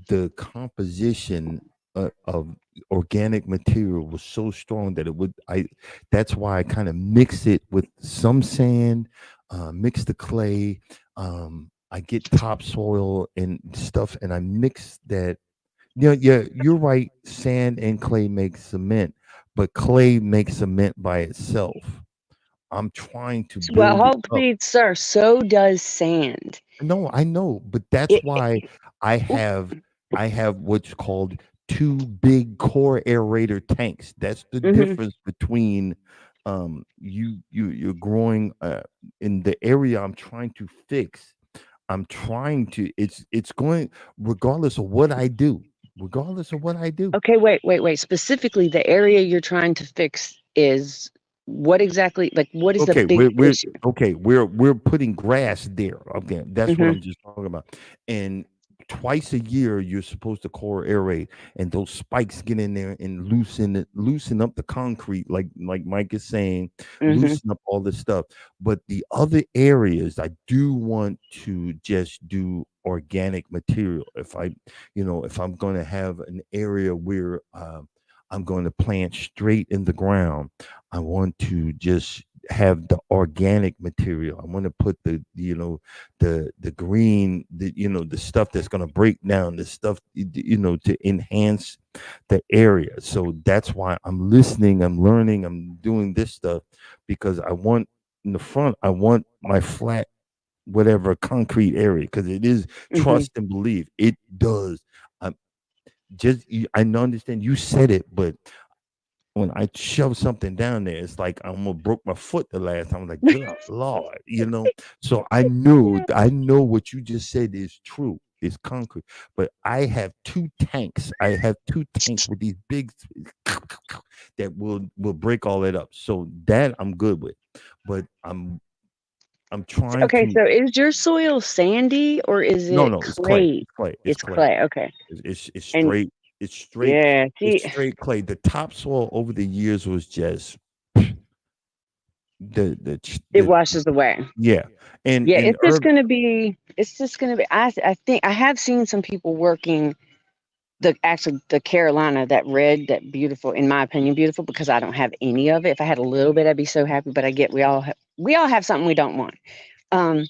the composition of organic material was so strong that it would I that's why I kind of mix it with some sand, mix the clay, I get topsoil and stuff and I mix that. Yeah, you're right. Sand and clay make cement, but clay makes cement by itself. I'm trying to Well, build it hold up. please, sir. So does sand. No, I know, but that's It, why I have I have what's called two big core aerator tanks. That's the mhm. difference between you're growing in the area I'm trying to fix. I'm trying to it's going regardless of what I do. Regardless of what I do. Okay, wait. Specifically, the area you're trying to fix is what exactly? Like, what is the Okay, big we're issue? okay. We're putting grass there. Okay, that's what Hmm. I'm just talking about. And twice a year, you're supposed to core aerate, and those spikes get in there and loosen up the concrete, like Mike is saying, Hmm. loosen up all this stuff. But the other areas, I do want to just do organic material. If I'm going to have an area where I'm going to plant straight in the ground, I want to just have the organic material. I want to put the green, the stuff that's going to break down the stuff to enhance the area. So that's why I'm listening, I'm learning, I'm doing this stuff because I want in the front, I want my flat whatever concrete area because it is Hmm. trust and believe. It does. Um, I understand you said it, but when I shove something down there, it's like I almost broke my foot the last time. I'm like, good Lord. So I know what you just said is true. It's concrete. But I have two tanks. I have two tanks with these big that will break all that up. So that I'm good with. But I'm trying Okay, to so is your soil sandy or is it no, it's clay. clay? It's clay. It's It's clay. clay. Okay, It's and straight. It's straight. yeah, see, It's straight clay. The topsoil over the years was just it the washes away. yeah, and Yeah, in it's just urban gonna be. It's just gonna be. I think I have seen some people working the Carolina, that red, that beautiful, in my opinion, beautiful, because I don't have any of it. If I had a little bit, I'd be so happy. But I get we all have something we don't want. Um,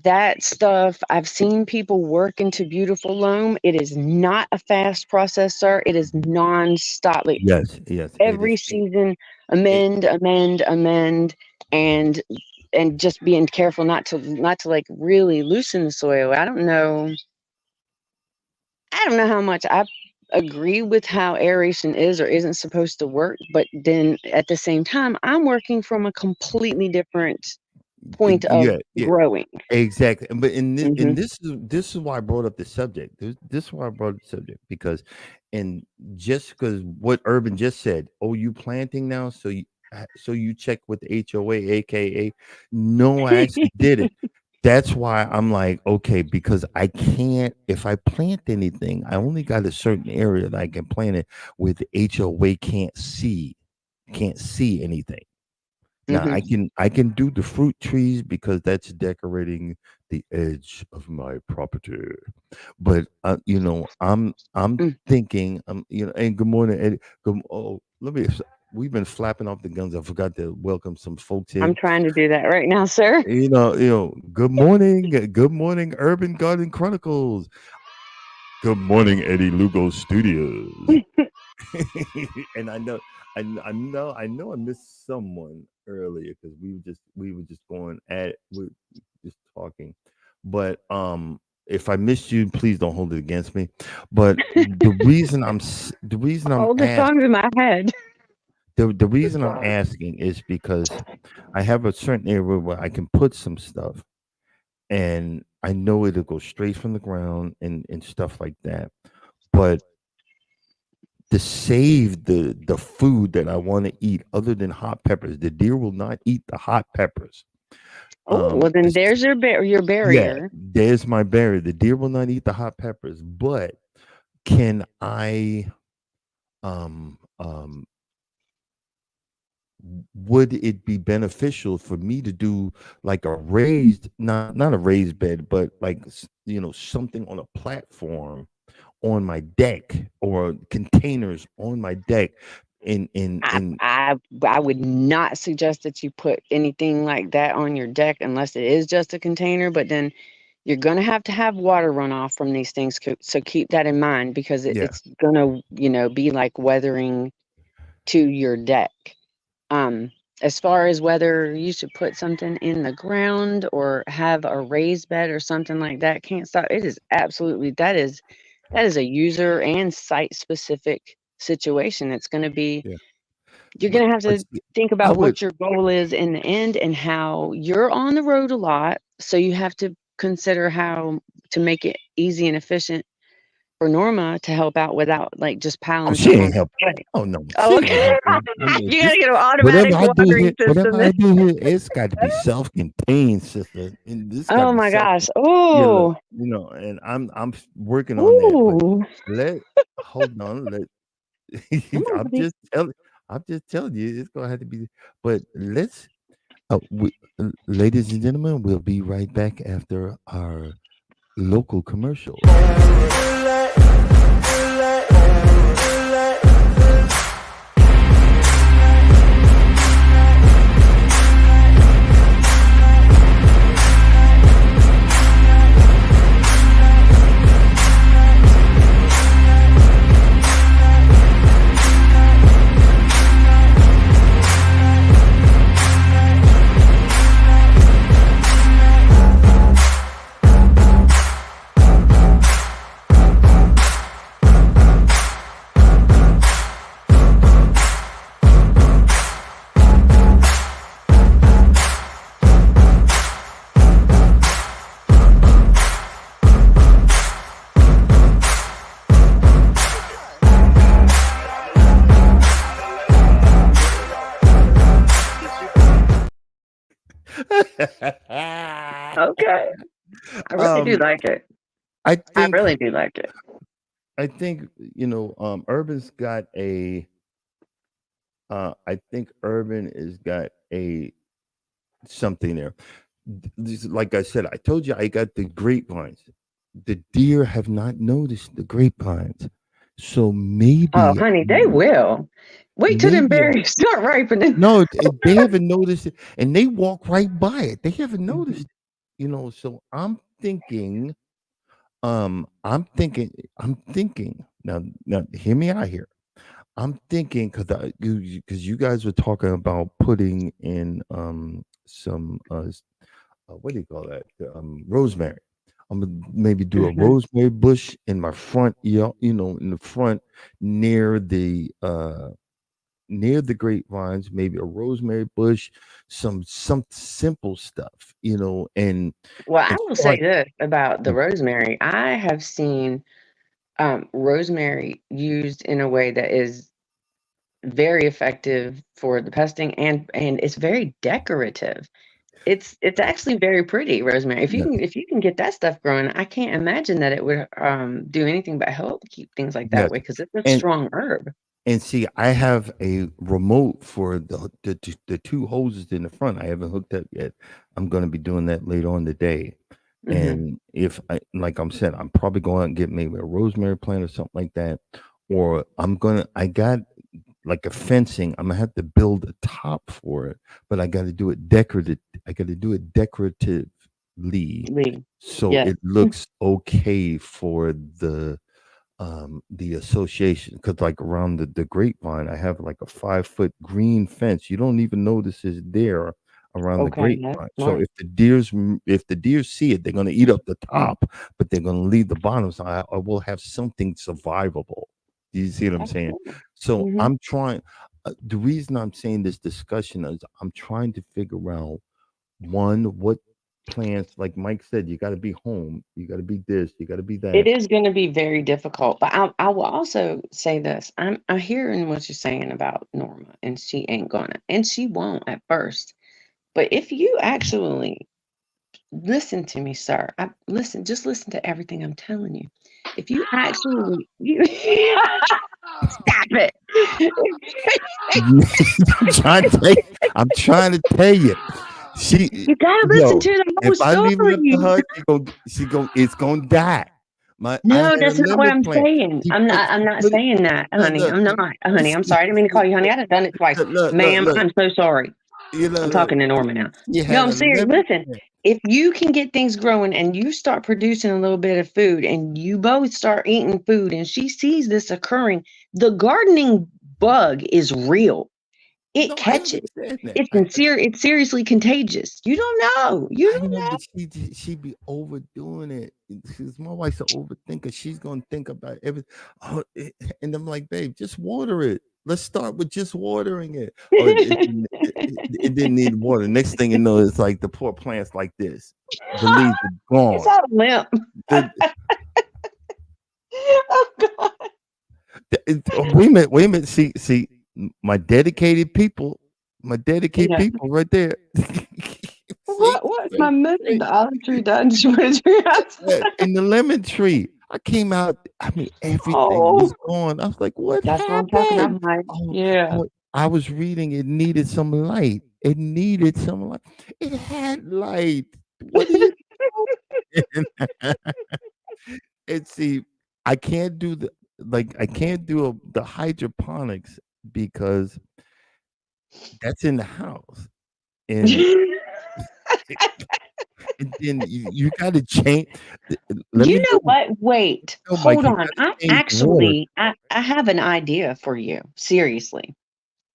that stuff, I've seen people work into beautiful loam. It is not a fast process, sir. It is nonstop. Like Yes, yes, it every is. season, It, amend, and just being careful not to like really loosen the soil. I don't know how much I agree with how aeration is or isn't supposed to work, but then at the same time, I'm working from a completely different point of yeah, yeah. growing. Exactly, but Hmm. this is why I brought up the subject. This is why I brought up the subject because, and just because what Urban just said. Oh, you planting now, so you check with the HOA, aka. No, I actually did it. That's why I'm like, okay, because I can't. If I plant anything, I only got a certain area that I can plant it with. The HOA can't see anything. Now Hmm. I can do the fruit trees because that's decorating the edge of my property. But I'm Mm. thinking and good morning Eddie. Let me we've been flapping off the guns. I forgot to welcome some folks I'm in. trying to do that right now, sir. Good morning, Urban Garden Chronicles. Good morning, Eddie Lugo Studios. And I know I missed someone earlier because we were just going at we just talking. But if I missed you, please don't hold it against me. But the reason I'm All the songs asking in my head. the reason I'm asking is because I have a certain area where I can put some stuff and I know it'll go straight from the ground and stuff like that. But to save the food that I want to eat other than hot peppers. The deer will not eat the hot peppers. Oh, well, then This, there's your yeah, barrier. there's my barrier. The deer will not eat the hot peppers, but can I would it be beneficial for me to do like a raised not a raised bed but like something on a platform on my deck or containers on my deck I, in I I would not suggest that you put anything like that on your deck unless it is just a container. But then you're gonna have to have water runoff from these things. So keep that in mind because yeah it's gonna be like weathering to your deck. Um, as far as whether you should put something in the ground or have a raised bed or something like that, can't stop. It is absolutely that is a user and site specific situation. It's going to be yeah you're going to have but to see, think I about would what your goal is in the end and how you're on the road a lot. So you have to consider how to make it easy and efficient for Norma to help out without like just oh piling she stuff on ain't help her plate. oh no Oh, she ain't okay. helping I mean You gotta this get an whatever automatic I do watering here whatever system. I do here it's got to be self-contained sister and this got to Oh be my self gosh. yeah look Oh, and I'm working on that but ooh. let hold on let Come on, I'm buddy. just telling I'm just telling you it's gonna have to be but let's ladies and gentlemen we'll be right back after our local commercial. Okay. I really do um like it. I I think really do like it. I think Urban's got a I think Urban has got a something there. Like I said, I told you I got the grapevines. the deer have not noticed the grapevines. So Oh, maybe, honey, they will. Wait till them maybe berries start ripening. no, they haven't noticed it, and they walk right by it. They haven't noticed Mhm, it, So I'm thinking now. Now, hear me out here. I'm thinking because you guys were talking about putting in some what do you call that? Rosemary. I'm gonna maybe do a mhm. rosemary bush in my front, in the front near the grapevines, maybe a rosemary bush, some simple stuff, Well, I and will say start. this about the rosemary. I have seen rosemary used in a way that is very effective for the pesting, and it's very decorative. It's actually very pretty, rosemary. Yeah, If you can get that stuff growing, I can't imagine that it would do anything but help keep things like that yes, way because it's a and strong herb. and see, I have a remote for the two hoses in the front. I haven't hooked up yet. I'm going to be doing that later on today. Hmm. And if I, like I'm said, I'm probably going out and get maybe a rosemary plant or something like that. Or I got like a fencing. I'm gonna have to build a top for it, but I got to do it decorative. I got to do it decoratively, Lee. so Yes. it looks okay for the association, because like around the grapevine I have like a 5 foot green fence. You don't even notice it's there around the Okay, that's grapevine. So smart. if the deer see it, they're going to eat up the top, but they're going to leave the bottom, so I will have something survivable. Do you see what I'm saying? Absolutely. So Hmm. I'm trying, the reason I'm saying this discussion is I'm trying to figure out, one, what plants, like Mike said, you got to be home, you got to be this, you got to be It that. is going to be very difficult, but I will also say this: I'm hearing what you're saying about Norma, and she ain't gonna, and she won't at first. But if you actually listen to me, sir, just listen to everything I'm telling you. If you actually, you stop it. I'm trying to tell you, I'm trying to tell you. She, You gotta listen yo, to the if whole I leave it up to story. her, it's gonna die. I No, had a that's not what lemon I'm plant. saying. I'm She not put it. saying that, Look, honey. look, I'm look, not, honey. I'm listen, sorry. I didn't mean to call you honey. I done done it twice. Ma'am, look. I'm so sorry. You know, I'm look. talking to Norma now. She No, had I'm a serious. lemon Listen, plant. if you can get things growing and you start producing a little bit of food and you both start eating food and she sees this occurring, the gardening bug is real. It No, I catches. understand that. I It's seriously contagious. You don't know. You I don't know, know. but she be overdoing it. She's my wife's an overthinker. She's gonna think about everything. Oh, and I'm like, babe, just water it. Let's start with just watering it. Oh, it didn't need water. Next thing you know, it's like the poor plant's like this. The leaves are It's gone. all limp. The, Oh God. wait a minute. See, my dedicated people, Yeah. right there. See, What am I straight, missing? straight. The olive tree died. She went to your house. Yeah, and the lemon tree. I came out, I mean, everything was Oh, gone. I was like, "What that's what I'm talking happened?" about, Mike. Oh, Yeah. oh, I was reading it needed some light. It needed some light. It had light. What are you doing? And see, I can't do the hydroponics because that's in the house. And and then you gotta change. Let You me know what? Wait, Mike, hold you on. gotta change the water. I have an idea for you. Seriously.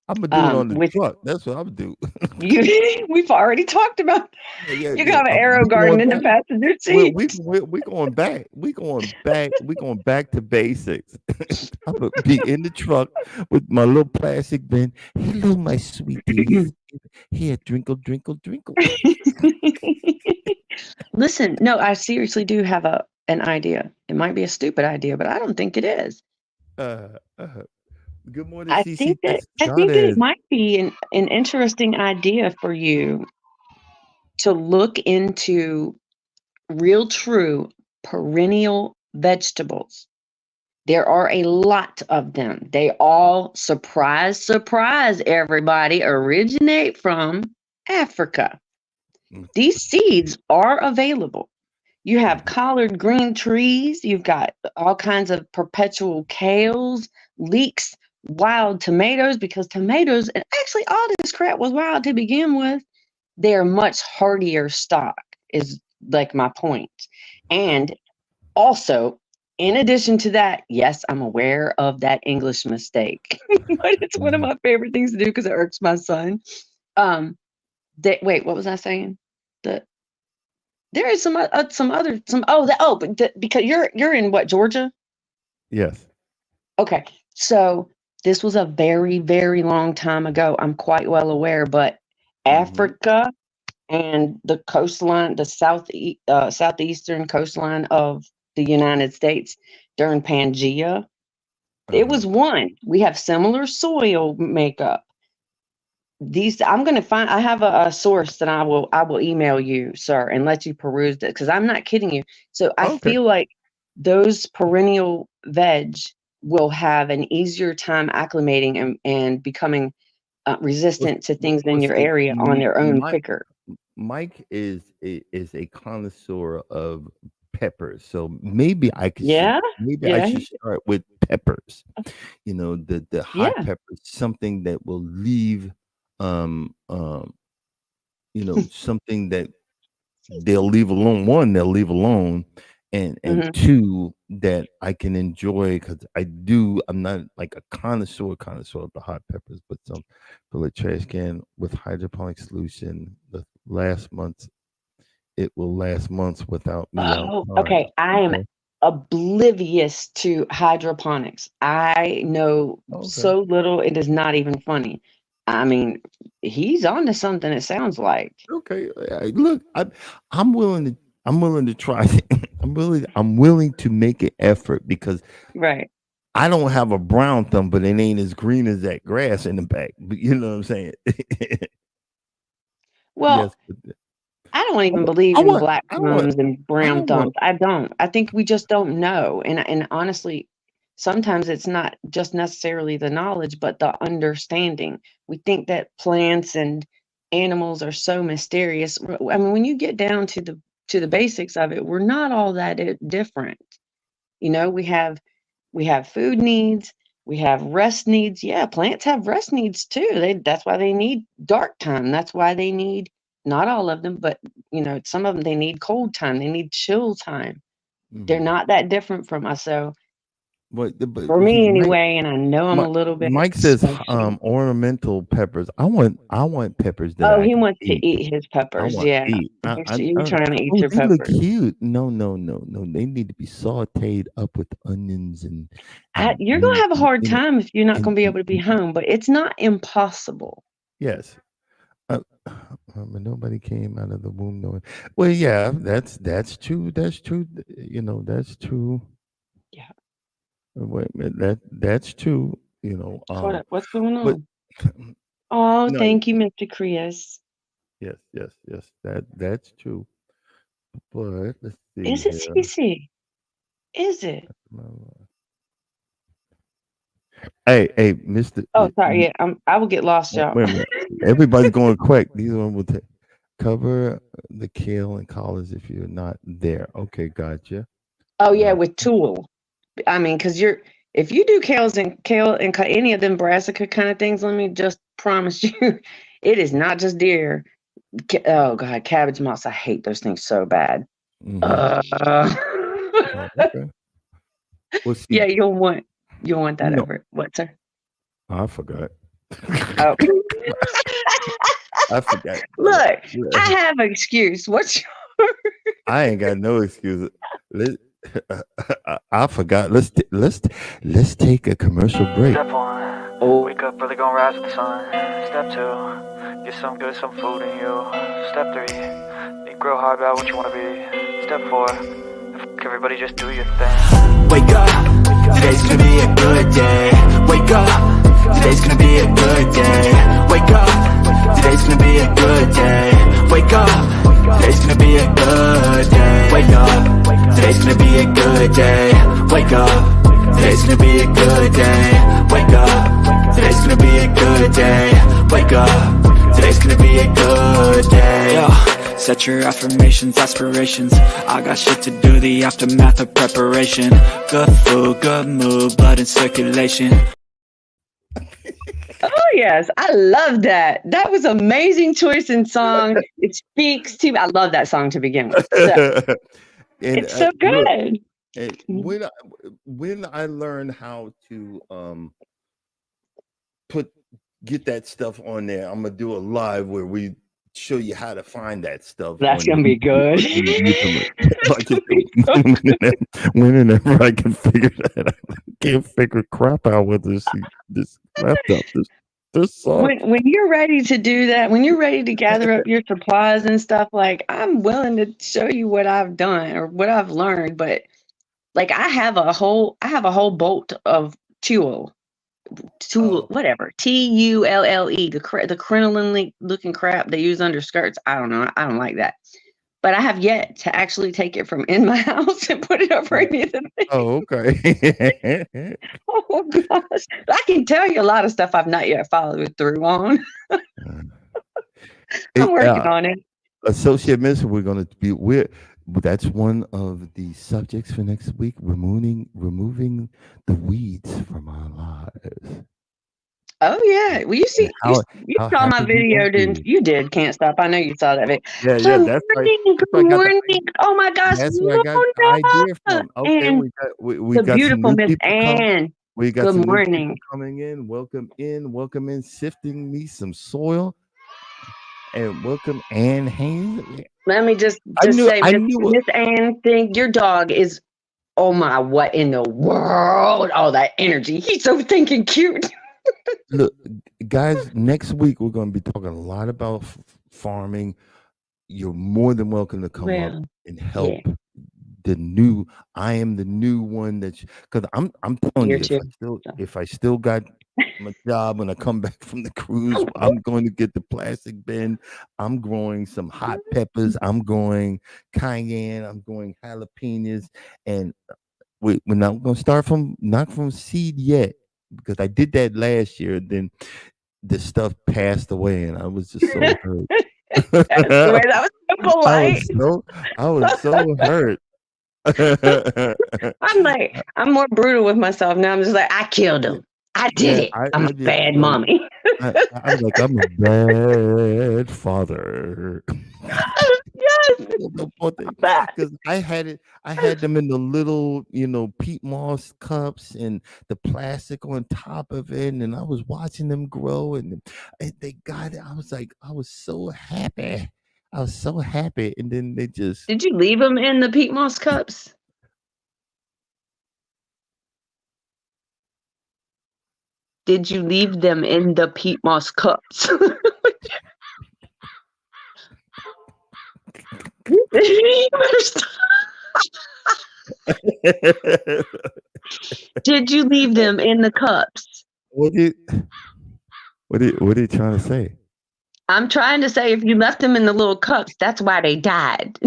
Imma do it on the With truck. That's what Imma do. you, we've already taled about. Yeah, yeah, You yeah. got an arrow We garden going in the back. passenger We're seat. we going back. We going back to basics. Imma be in the truck with my little plastic bin. "Hello, my sweeties. Here, drinkle, drinkle, drinkle." Listen, no, I seriously do have an idea. It might be a stupid idea, but I don't think it is. Uh, uh, good morning, CC. That's I think that it Chavez. might be an interesting idea for you to look into real true perennial vegetables. There are a lot of them. They all, surprise, surprise, everybody, originate from Africa. Mm, These seeds are available. You have collard green trees. You've got all kinds of perpetual kales, leeks, wild tomatoes, because tomatoes, and actually all this crap was wild to begin with. They're much hardier stock, is like my point. And also, in addition to that, yes, I'm aware of that English mistake, but it's one of my favorite things to do because it irks my son. Wait, what was I saying? The There is because you're in what, Georgia? Yes. Okay, so this was a very, very long time ago. I'm quite well aware, but Africa and the coastline, the southeastern coastline of the United States during Pangea, it was one. We have similar soil makeup. I'm going to find. I have a source that I will email you, sir, and let you peruse it because I'm not kidding you. So I feel like those perennial veg will have an easier time acclimating and becoming resistant to things in your area on their own quicker. Mike is a connoisseur of peppers, so maybe I could. I should start with peppers. You know, the hot peppers, something that will leave, something that they'll leave alone. One, they'll leave alone, and two, that I can enjoy because I'm not like a connoisseur of the hot peppers, but some fill a trash can with hydroponic solution. The last month, it will last months without me. Okay. I am oblivious to hydroponics. I know so little, it is not even funny. I mean, he's onto something, it sounds like. Okay, look, I'm willing to try. I'm willing to make an effort because I don't have a brown thumb, but it ain't as green as that grass in the back. But you know what I'm saying? Well, yes. I don't even believe in black thumbs and brown thumbs. I don't. I think we just don't know. And honestly, sometimes it's not just necessarily the knowledge, but the understanding. We think that plants and animals are so mysterious. I mean, when you get down to the basics of it, we're not all that different. You know, we have food needs, we have rest needs. Yeah, plants have rest needs too. That's why they need dark time. That's why they need, not all of them, but some of them, they need cold time. They need chill time. They're not that different from us. So but for me anyway, and I know I'm a little bit. Mike says ornamental peppers. I want peppers that. He wants to eat his peppers. Yeah, you're trying to eat your peppers. They look cute. No. They need to be sautéed up with onions and you're gonna have a hard time if you're not gonna be able to be home. But it's not impossible. Yes. Nobody came out of the womb knowing. Well, yeah, that's true. That's true. That's true. Yeah. Wait a minute, that's true. What's going on? Thank you, Mr. Chris. Yes. That's true. But let's see. Is it CC? Is it? Hey, Mr. Oh, sorry. Yeah, I will get lost, y'all. Wait a minute. Everybody's going quick. These one will cover the kale and collards if you're not there. Okay, gotcha. Oh yeah, with tulle. I mean, because if you do kale and any of them brassica kind of things, let me just promise you, it is not just deer. Oh God, cabbage moths. I hate those things so bad. Okay. Well, see, yeah, you'll want that over it. What, sir? I forgot. Oh. I forgot. Look, I have an excuse. What's your? I ain't got no excuse. I forgot. Let's take a commercial break. Step 1, wake up early, gonna rise with the sun. Step 2, get some food in you. Step 3, grow hard about what you wanna be. Step 4, everybody just do your thing. Wake up, today's gonna be a good day. Wake up, today's gonna be a good day. Wake up, today's gonna be a good day. Wake up, today's gonna be a good day. Wake up, today's gonna be a good day. Wake up, today's gonna be a good day. Wake up, today's gonna be a good day. Wake up, today's gonna be a good day. Set your affirmations, aspirations. I got shit to do, the aftermath of preparation. Good food, good mood, blood in circulation. Oh yes, I love that. That was amazing choice in song. It speaks to me. I love that song to begin with. So And it's so look, good. when I learned how to get that stuff on there, I'm gonna do a live where we show you how to find that stuff. That's gonna be good. Whenever I can figure that out, I can't figure crap out with this laptop. This sucks. When you're ready to do that, when you're ready to gather up your supplies and stuff, like I'm willing to show you what I've done or what I've learned, but like I have a whole bolt of tulle, whatever, TULLE, the crinoline looking crap they use under skirts. I don't know. I don't like that. But I have yet to actually take it from in my house and put it over any of the things. Oh, okay. Oh gosh, I can tell you a lot of stuff I've not yet followed through on. I'm working on it. Associate Minister, we're going to be that's one of the subjects for next week, removing the weeds from our lives. Oh yeah, well you saw my video, didn't you? Did Can't Stop. I know you saw that video. Yeah, that's good morning. Oh my gosh, that's where I got the idea from. Okay, and we the got beautiful some new Miss people Ann. We got good some morning. new people coming in. Welcome in, sifting me some soil, and welcome Ann Haynes. Let me just say, Miss Ann, think your dog is. Oh my, what in the world? All that energy. He's so thinking cute. Look, guys, next week we're going to be talking a lot about farming. You're more than welcome to come up and help. Yeah. I am the new one because I'm telling you, if I still got my job when I come back from the cruise, I'm going to get the plastic bin. I'm growing some hot peppers. I'm growing cayenne. I'm growing jalapenos, and we're not going to start not from seed yet, because I did that last year. Then the stuff passed away, and I was just so hurt. That was so polite. I was so hurt. I'm more brutal with myself now. I'm just like, I killed him. I did it. I'm a bad mommy. I'm like, I'm a bad father. Yes. Because I had them in the little, peat moss cups and the plastic on top of it, and I was watching them grow, and they got it. I was so happy. And then they just. Did you leave them in the peat moss cups? Did you leave them in the peat moss cups? Did you leave them in the cups? What are you trying to say? I'm trying to say, if you left them in the little cups, that's why they died.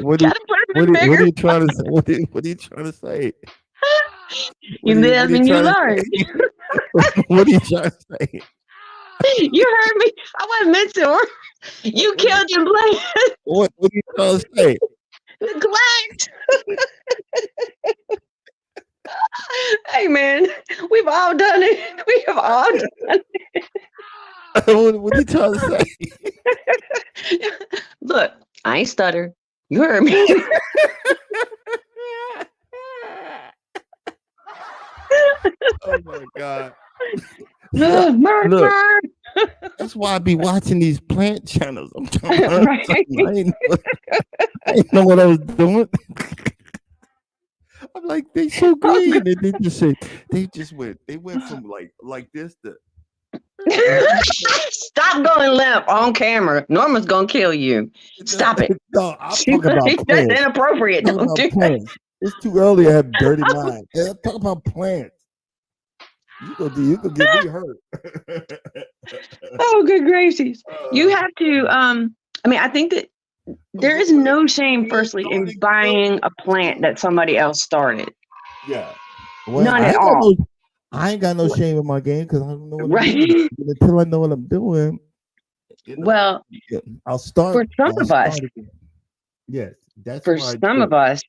What are you trying to say? What are you trying to say? You live and you learn. What are you trying to say? You heard me. I wasn't meant to. You killed your plant. What are you trying to say? Neglect. Hey man, we've all done it. We have all done it. What are you trying to say? Look, I ain't stutter. You heard me. Oh my God. Look, that's why I be watching these plant channels. I'm trying to learn something. I didn't know what I was doing. I'm like, they so green. And they went from like this to. Stop going limp on camera. Norma's gonna kill you. Stop it. No, I'm talking about plants. That's inappropriate. Don't do that. It's too early to have dirty mind. I'm talking about plants. You could get me hurt. Oh, good gracious. You have to I think that there is no shame, firstly, in buying a plant that somebody else started. Yeah. Well, none at all. I ain't got no shame in my game because I don't know what I'm doing. Until I know what I'm doing. You know, Well, yeah, I'll start. for some I'll of us, start again. Yes, that's for why I some do of it. us,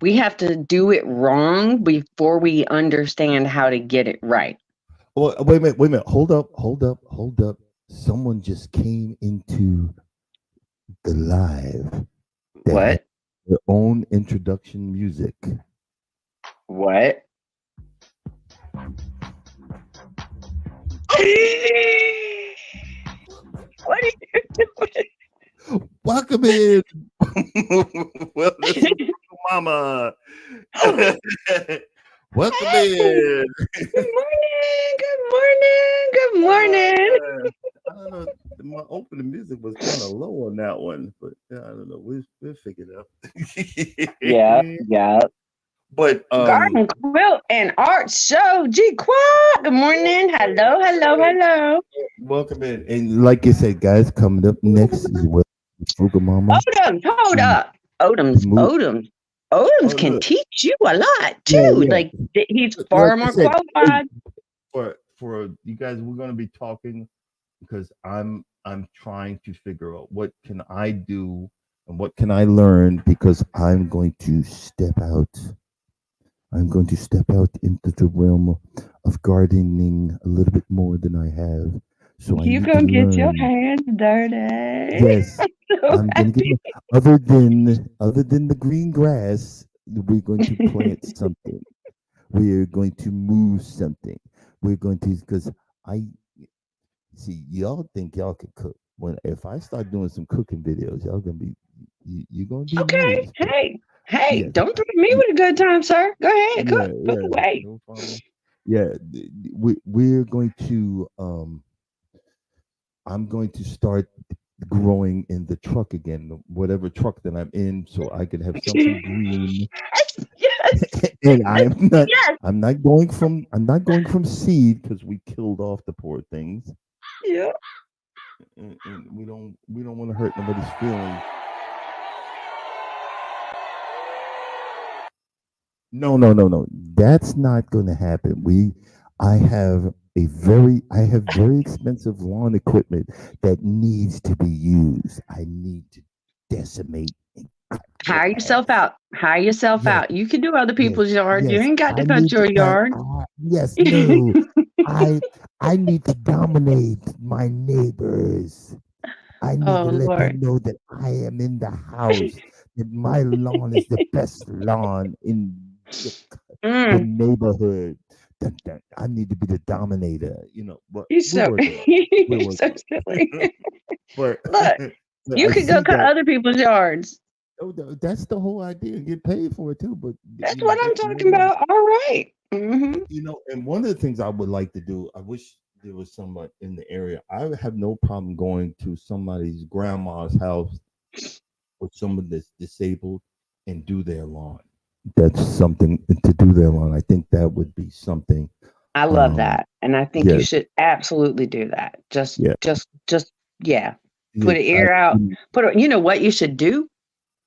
we have to do it wrong before we understand how to get it right. Well, wait a minute. Wait a minute. Hold up. Hold up. Hold up. Someone just came into the live that has What? their own introduction music. What? What are you Welcome in. Well, this is doing? Mama. Oh, Welcome hey, in. good morning, good morning, good morning. I don't know. My opening music was kind of low on that one, but yeah, I don't know. We'll figure Yeah, it out. yeah. But Garden quilt and art show. G Quad. Good morning. Hello, hello, hello. welcome in. And like you said, guys, coming up next is with Fuga Mama. Odoms, hold The up. Odoms, move. Odoms. Odoms Oh, can look. teach you a lot Yeah, too. yeah. Like he's Like far I more said, hey, qualified. for you guys, we're gonna be talking because I'm trying to figure out what can I do and what can I learn because I'm going to step out into the realm of gardening a little bit more than I have. So I You need to gonna get your learn. hands dirty. Yes, So I'm gonna get happy. other than the green grass, we're going to plant something. We're going to move something. We're going to because I see y'all think y'all can cook. When if I start doing some cooking videos, y'all gonna be you're gonna be Okay. amazed. But Hey, yes, don't threaten me with a good time, sir. Go ahead, yeah, cook yeah, away. no problem. Yeah, we're going to I'm going to start growing in the truck again, whatever truck that I'm in, so I can have something green. Yes, And yes, I'm not going from seed because we killed off the poor things, yeah. and we don't want to hurt nobody's feelings. No, no, no, no. That's not going to happen. I have very expensive lawn equipment that needs to be used. I need to decimate and cut Hire grass. yourself out. Hire yourself Yes, out. You can do other yes, people's yard. You yes. ain't got to I cut need to your cut. yard. Yes, no. I I need to dominate my neighbors. I need to Oh let Lord. them know that I am in the house. That my lawn is the best lawn in the the Mm, neighborhood. Dun, dun. I need to be the dominator, but you we're so working on it. We're you're so working silly. on it. But, Look, but you I could go see cut that. other people's yards. Oh, that's the whole idea. Get paid for it too. But That's what I'm get more talking money. about. All right. Mm-hmm. And one of the things I would like to do, I wish there was someone in the area. I would have no problem going to somebody's grandma's house or someone that's disabled and do their lawn. That's something to do their lawn. I think that would be something. I love Um, that. And I think you yes, should absolutely do that. yeah, Yeah. yeah. Put an ear out. You know what you should do?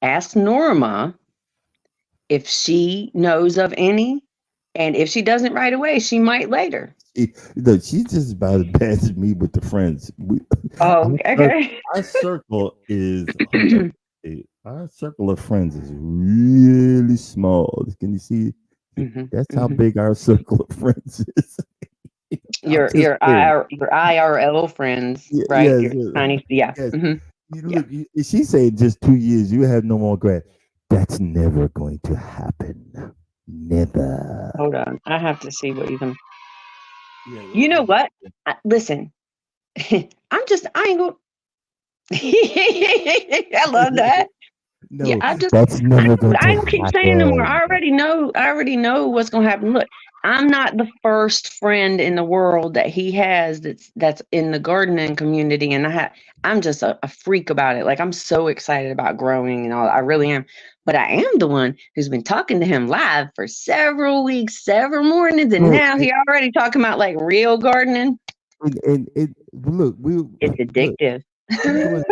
Ask Norma if she knows of any. And if she doesn't right away, she might later. She's just about as bad as me with the friends. Oh, Our, cir- okay. our circle is hold up. Our circle of friends is really small. Can you see? hmm That's how hmm big our circle of friends is. I'm Your just kidding. your IRL friends, right? Yes, Your tiny, yeah. yes. Yeah. Look, she said just 2 years you have no more grass. That's never going to happen. Never. Hold on, I have to see what you can. Yeah, You know what? Listen, I ain't gonna. I love that. Yeah, no, that's I never going I to ain't gonna keep saying no more. happen. I already know what's gonna happen. Look, I'm not the first friend in the world that he has that's in the gardening community, and I'm just a freak about it. Like I'm so excited about growing and all. I really am. But I am the one who's been talking to him live for several weeks, several mornings, and Look, now he already talking about like real gardening. and it look, we It's look. addictive. I'm going.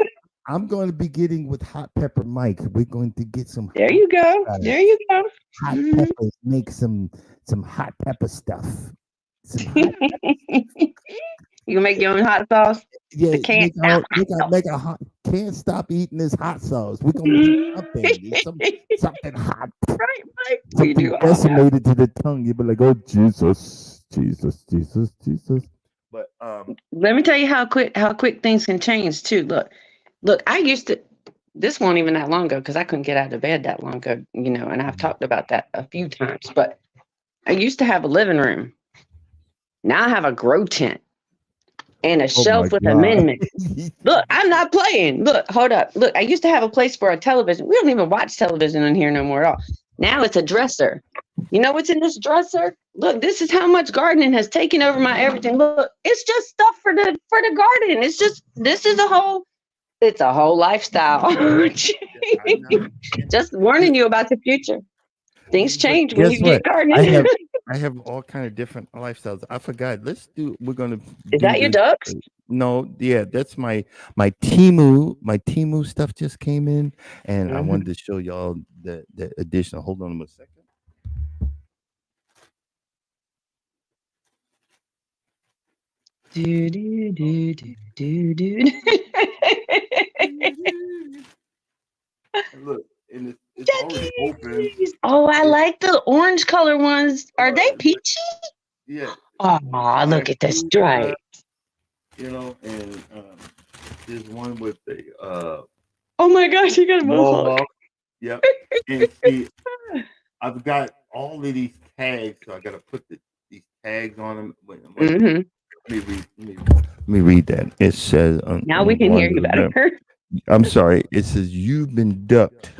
I'm going to be getting with Hot Pepper Mike. We're going to get some There hot you go. uh, There you go. hot Mhm. peppers. Make some hot pepper stuff. Some hot. You can make your own hot sauce. Yeah, I can't stop they got myself. make a hot. Can't stop eating this hot sauce. We're gonna eat something. It's something hot, Right. We something do all that. decimated to the tongue. You be like, oh Jesus, Jesus, Jesus, Jesus. But Let me tell you how quick things can change too. Look. I used to. This wasn't even that long ago because I couldn't get out of bed that long ago. And I've talked about that a few times. But I used to have a living room. Now I have a grow tent and a oh my shelf with God. amendments. Look, I'm not playing. Look, hold up. Look, I used to have a place for a television. We don't even watch television in here no more at all. Now it's a dresser. You know what's in this dresser? Look, this is how much gardening has taken over my everything. Look, it's just stuff for the garden. This is it's a whole lifestyle. I know. Just warning you about the future. Things But change when guess you get what? I gardening. have I have all kind of different lifestyles. I forgot. We're gonna Is do that your this. ducks? No, yeah, that's my Timu. My Timu stuff just came in, and I wanted Mhm. to show y'all the additional. Hold on a second. Do, do, do, do, do, do. And look, and it's already open. Duckies. Oh, I It, like the orange color ones. Are they it's like, peachy? yeah, Oh, look black at the shoe stripe. strap, and there's one with the Oh my gosh, you got a mohawk. mohawk. Yep. And see, I've got all of these tags, so I got to put these tags on them. Wait, Hmm. let me read. Let me read that. It says Now we on can one hear of you them. better. I'm sorry. It says you've been ducked,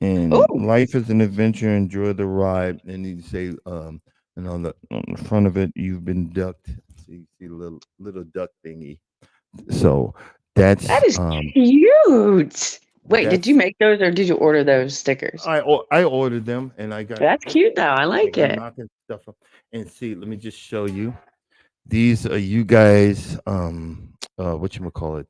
and Oh, life is an adventure. Enjoy the ride. And you say, and on the front of it, you've been ducked. So you see the little duck thingy. So that that's is cute. Wait, did you that's make those or did you order those stickers? I ordered them, and I got That's cute though. I I like got it. knocking stuff up. And see, let me just show you. These are you guys. What you call it?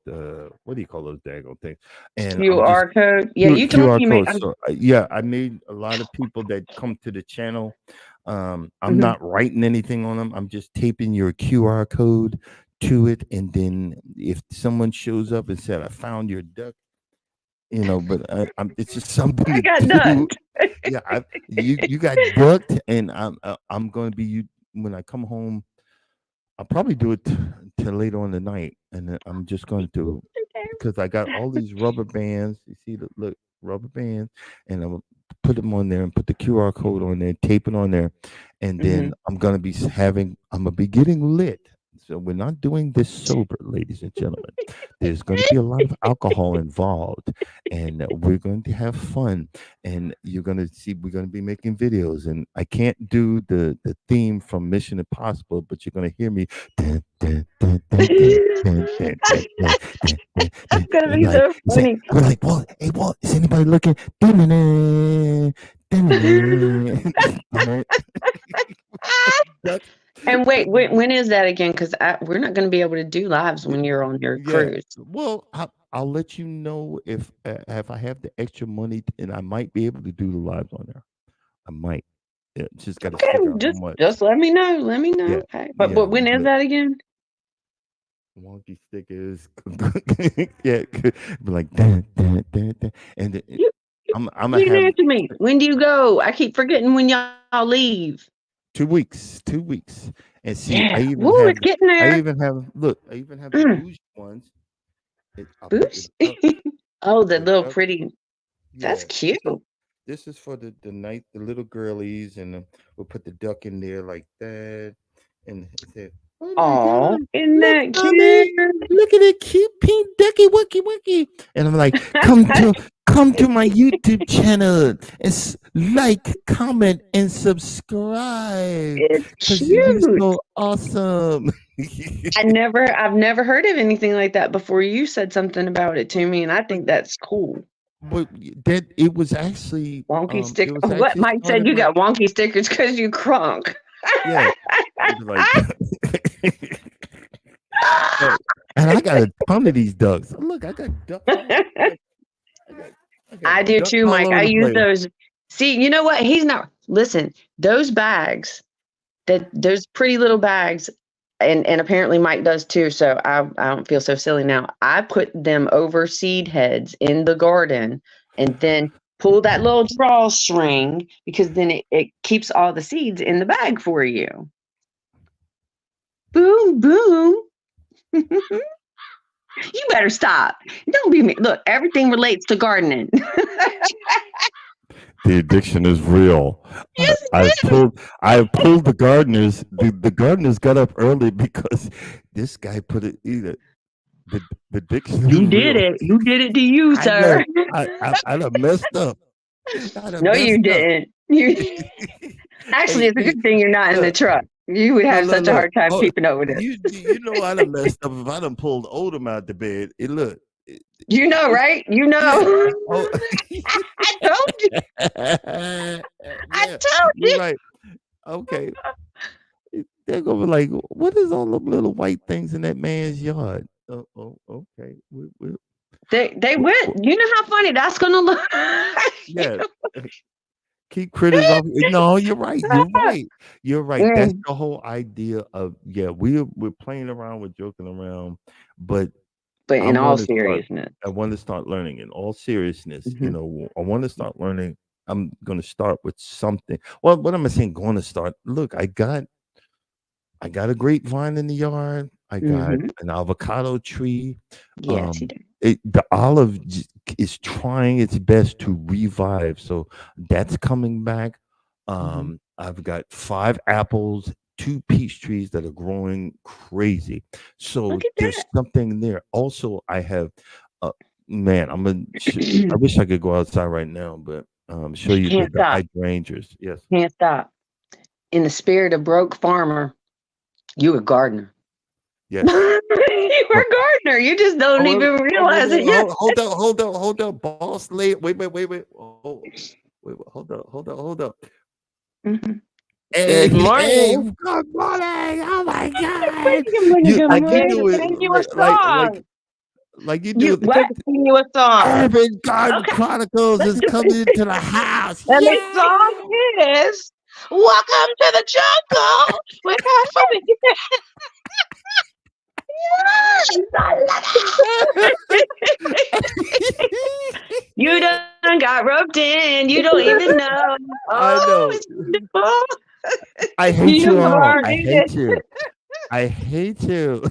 What do you call those daggone things? And I'm just QR code. Yeah, you told me QR you made. code. So yeah, I made a lot of people that come to the channel. I'm Mhm. not writing anything on them. I'm just taping your QR code to it, and then if someone shows up and said, "I found your duck," but it's just something I to got do. ducked. Yeah, you got ducked, and I'm going to be you when I come home. I'll probably do it till later on the night, and then I'm just going to because I got all these rubber bands. You see the look rubber bands, and I'm gonna put them on there and put the QR code on there, tape it on there, and then Mhm. I'm gonna be getting lit. So we're not doing this sober, ladies and gentlemen. There's going to be a lot of alcohol involved, and we're going to have fun. And you're going to see we're going to be making videos. And I can't do the theme from Mission Impossible, but you're going to hear me. Dun, dun, dun, dun, dun, dun, dun, dun, dun, dun, dun, That's dun. gonna And be like, so funny. I'm like, Walt, hey Walt, is anybody looking? Dun, dun, dun, dun, dun, dun. Duck. And wait, when is that again? Because we're not going to be able to do lives when you're on your Yeah. cruise. Well, I'll let you know if I have the extra money, and I might be able to do the lives on there. I might. Yeah, just got to Okay, figure out how just much. let me know. Let me Yeah, know. Hey, but yeah. when is But that again? wonky stickers, yeah, be like dun, dun, dun, dun. And You you, I'm gonna you didn't have answer me. When do you go? I keep forgetting when y'all leave. 2 weeks, 2 weeks, and see, Yeah. Woo, it's getting I there. even have look, I even have the Mm. bougie ones. I'll put the Boost. duck, Oh, the the little duck. pretty. That's Yeah, cute. this is for the night, the little girlies, and we'll put the duck in there like that, and it said, "Oh my Oh, God, isn't look, that mommy, cute? look at that cute pink ducky, wucky, wucky," and I'm like, come to my YouTube channel, and like, comment, and subscribe, It's cause you're cute. so awesome. I've never heard of anything like that before. You said something about it to me, and I think that's cool. But that Wonky it stick. was What actually Mike said? started You by got wonky stickers because you crunk. yeah. It'd be like, oh, and I got a ton of these ducks. Look, I got ducks all over the place. I got, I got I do ducks too, all Mike. over I the use place. those. See, you know what? He's not. Listen, those bags, those pretty little bags. and apparently Mike does too. So I don't feel so silly now. I put them over seed heads in the garden, and then pull that little drawstring because then it keeps all the seeds in the bag for you. Boom, boom. You better stop. Don't be me. Look, everything relates to gardening. The addiction is real. Yes, I pulled the gardeners. The gardeners got up early because this guy put it either. The addiction you is did real. it. You did it to you, sir. I done messed up. No, you didn't. You actually, it's a good thing you're not in the truck. You would have such a hard time keeping up with it. You know I done messed up if I done pulled Odom out the bed. You know, right? You know. Oh. I told you. I told you. You're right. Okay. They're gonna be like, what is all the little white things in that man's yard? Oh, okay. They went. You know how funny that's gonna look. Yeah. Keep critters off. No, you're right. You're right. That's the whole idea of we're playing around, we're joking around, but in all seriousness, I want to start learning. In all seriousness, Mm-hmm. I want to start learning. I'm going to start with something. Well, what am I saying? Going to start? Look, I got a grapevine in the yard. I got an avocado tree. Yes, you do. The olive is trying its best to revive, so that's coming back. I've got 5 apples, 2 peach trees that are growing crazy. So there's something there. Also, I have, man, I wish I could go outside right now, but show you the hydrangeas. Yes, can't stop. In the spirit of broke farmer, you a gardener. Yes. You're a gardener. You just don't even realize it yet. Hold up, boss lady. Wait. Oh, wait, hold up. Good morning. Good morning. Oh my God. Like you do. Sing you a song. Urban Garden Chronicles is coming into the house. And the song is "Welcome to the Jungle." With You done got roped in. You don't even know. I know. It's wonderful. I hate you all. I hate you. I hate you.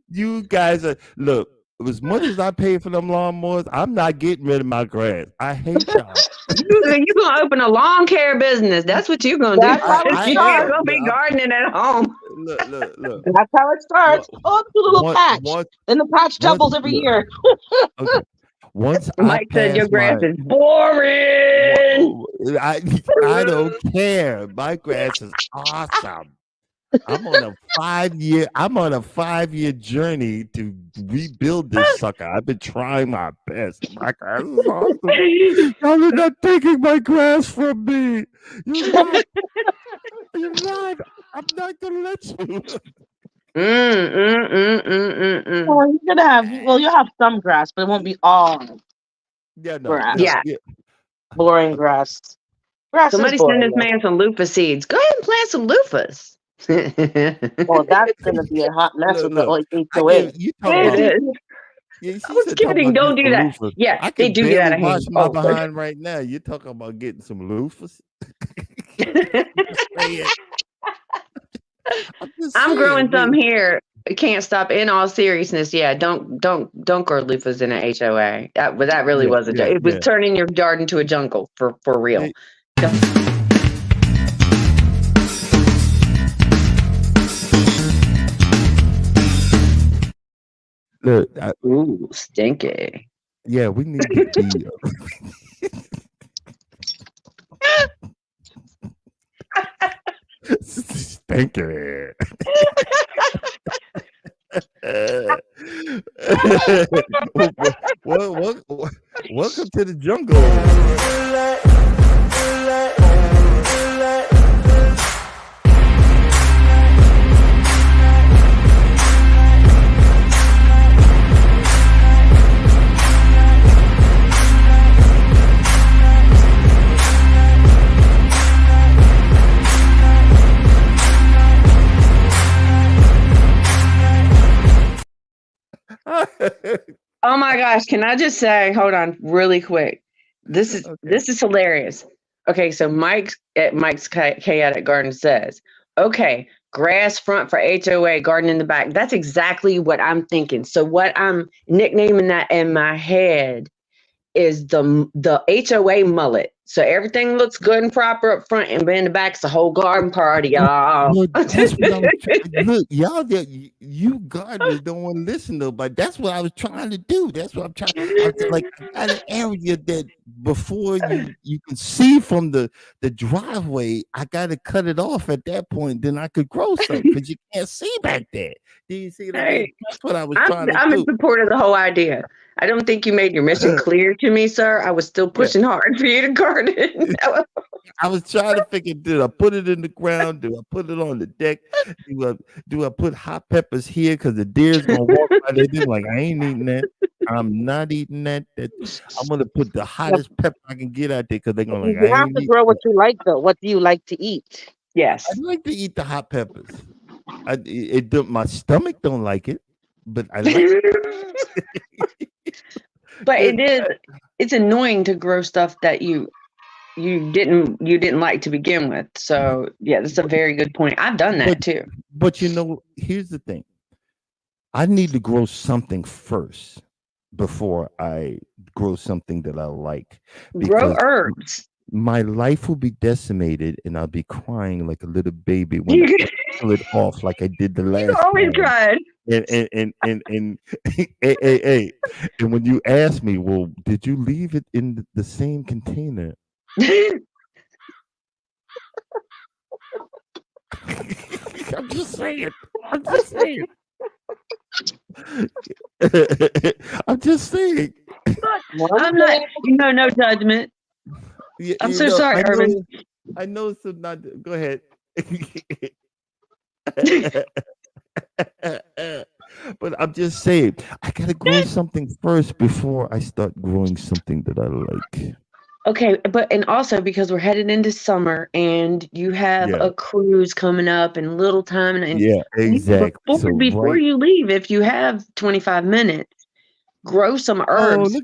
You guys are look. As much as I pay for them lawnmowers, I'm not getting rid of my grass. I hate y'all. You're gonna open a lawn care business. That's what you're gonna do. You're gonna be gardening at home. Look. That's how it starts. The little patch. Then the patch doubles every year. Okay. Once Mike said your grass is boring. I don't care. My grass is awesome. I'm on a 5-year journey to rebuild this sucker. I've been trying my best. My grass is awesome. Y'all are not taking my grass from me. You're not. I'm not gonna let you. Well, you're gonna have. Well, you'll have some grass, but it won't be all. Grass. Yeah. Boring grass. Somebody send this man some loofah seeds. Go ahead and plant some loofahs. Well, that's gonna be a hot mess with the HOA. I was kidding. Don't do that. Yeah, they do get out of hand. Wash my behind right now. You're talking about getting some loofahs. I'm growing some here. Can't stop. In all seriousness, don't grow loofahs in an HOA. That really was a joke. It was turning your garden into a jungle for real. Look, ooh, stinky. Yeah, we need to be. Stinky. Welcome to the jungle. Oh my gosh, can I just say, hold on really quick. Okay. This is hilarious. Okay, so Mike's Chaotic Garden says, okay, grass front for HOA, garden in the back. That's exactly what I'm thinking. So what I'm nicknaming that in my head is the HOA mullet. So everything looks good and proper up front, and in the back it's a whole garden party, Well, y'all. well, that's what I was trying. Look, y'all, you gardeners don't want to listen though, but that's what I was trying to do. That's what I'm trying. I was like, I got an area that before you can see from the driveway, I got to cut it off at that point. Then I could grow something because you can't see back there. Do you see what I mean? Hey, That's what I was I'm trying to I'm in do. support of the whole idea. I don't think you made your mission clear to me, sir. I was still Yeah. pushing hard for you to garden. I was trying to figure, did I put it in the ground? Do I put it on the deck? Do I put hot peppers here? Because the deer's gonna walk by there. They're like, I ain't eating that. I'm not eating that. I'm gonna put the Yeah, hottest pepper I can get out there because they're gonna like, I you have ain't to eating grow what that. you like, though. What do you like to eat? I Yes, like to eat the hot peppers. My stomach don't like it, but I like but it. it's annoying to grow stuff that you didn't like to begin with. So yeah, that's a But, very good point. I've done but that too. but here's the thing. I need to grow something first before I grow something that I like Grow because herbs. my life will be decimated and I'll be crying like a little baby when You I peel it off like I did the last always time. cried. And hey, and when you ask me, well, did you leave it in the same container? I'm just saying. I'm just saying. I'm just saying. One I'm not. thing. No judgment. I'm so sorry, Urban. I know. So not. Go ahead. But I'm just saying, I gotta grow something first before I start growing something that I like. Okay, but and also because we're headed into summer and you have Yeah, a cruise coming up in little time and yeah, exactly. before So before right. you leave, if you have 25 minutes, grow some Oh, herbs.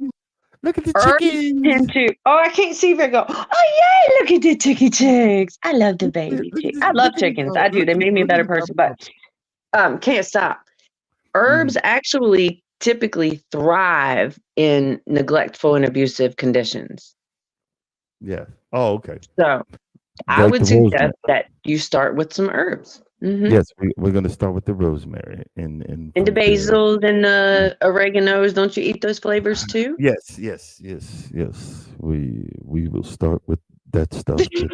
look at the Herbs chickens. tend to I can't see if I go, oh yeah, look at the chicky chicks. I love the baby chick. I love chickens. I do. They made me a Look at better the person, but bubble. can't stop. Herbs Mhm. actually typically thrive in neglectful and abusive conditions. Yeah. Oh, okay. So I Like would the suggest rosemary. that you start with some herbs. Yes, we're gonna start with the rosemary, and And the from there. basils and Yeah. the oreganos. Don't you eat those flavors too? Yes. We will start with that stuff that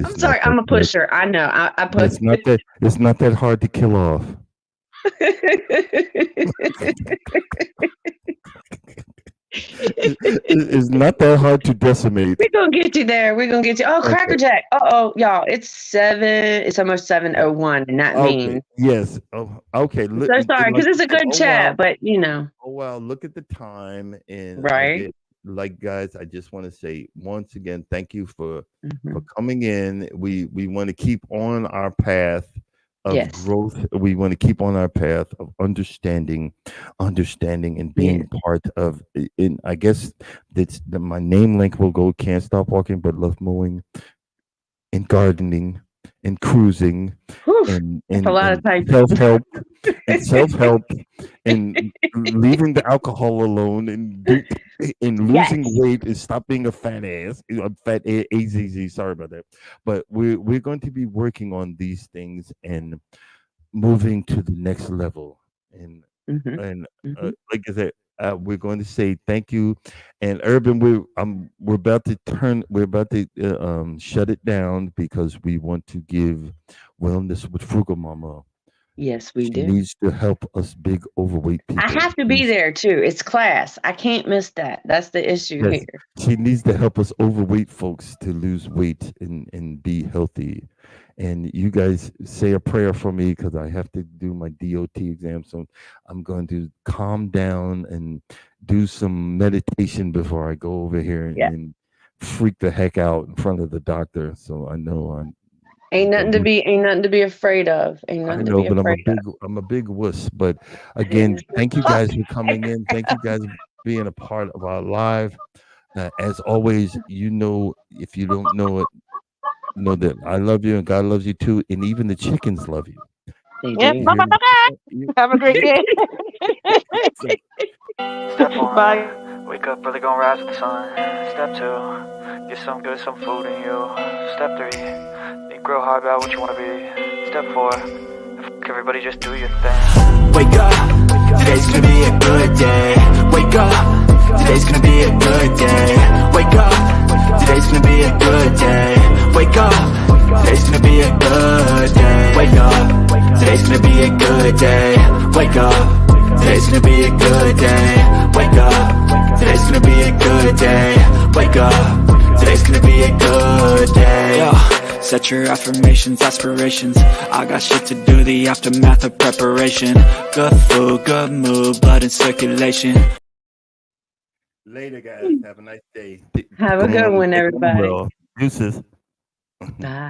I'm is not sorry, that I'm a hard. pusher. I know. I put. That's not that. It's not that hard to kill off. It's not that hard to decimate. We're gonna get you there. We're gonna get you. Oh, Okay. Cracker Jack. Oh, y'all. It's 7. It's almost 7:01, and that Okay. means Yes. Oh, okay. I'm Look, so sorry like because it's you a said. good chat, but Oh wow. Look at the time, and I right. get like guys. I just want to say once again, thank you for Mhm. coming in. We want to keep on our path of Yes. growth. We want to keep on our path of understanding, and Yeah. being part of. In I guess my name link will go. Can't stop walking, but love mowing and gardening and cruising Whew, and that's a and lot of and typing. self-help and self-help and leaving the alcohol alone and losing Yes. weight and stop being a fat ass. I'm fat AZZ, sorry about that. But we're going to be working on these things and moving to the next level. Mhm. And Mhm. like I said, we're going to say thank you. And Urban, we're about to shut it down because we want to give Wellness with Frugal Mama. Yes, we She do. needs to help us big overweight I people. have to be there too. It's class. I can't miss that. That's the issue Yes, here. she needs to help us overweight folks to lose weight and be healthy. And you guys say a prayer for me because I have to do my DOT exam. So I'm going to calm down and do some meditation before I go over here Yeah. and freak the heck out in front of the doctor. So I know I'm. Ain't nothing to be afraid of. Ain't I nothing to know, be but afraid of. I'm a big wuss. But again, thank you guys for coming in. Thank you guys for being a part of our live. As always, you know, if you don't know it, know that I love you and God loves you too, and even the chickens love you. They Yep. You do. hear me? Have a great day. So, Step one, Bye. wake up early, gonna rise with the sun. Step two, get some food in you. Step three, think real hard about what you wanna be. Step four, everybody just do your thing. Wake up, today's gonna be a good day. Wake up, today's gonna be a good day. Wake up, today's gonna be a good day. Wake up, today's gonna be a good day. Wake up, today's gonna be a good day. Wake up, today's gonna be a good day. Wake up, today's gonna be a good day. Wake up, today's gonna be a good day. Yo, set your affirmations, aspirations. I got shit to do, the aftermath of preparation. Good food, good mood, blood in circulation. later, guys. Have a nice day. Have a good one, everybody. Well, deuces. Bye.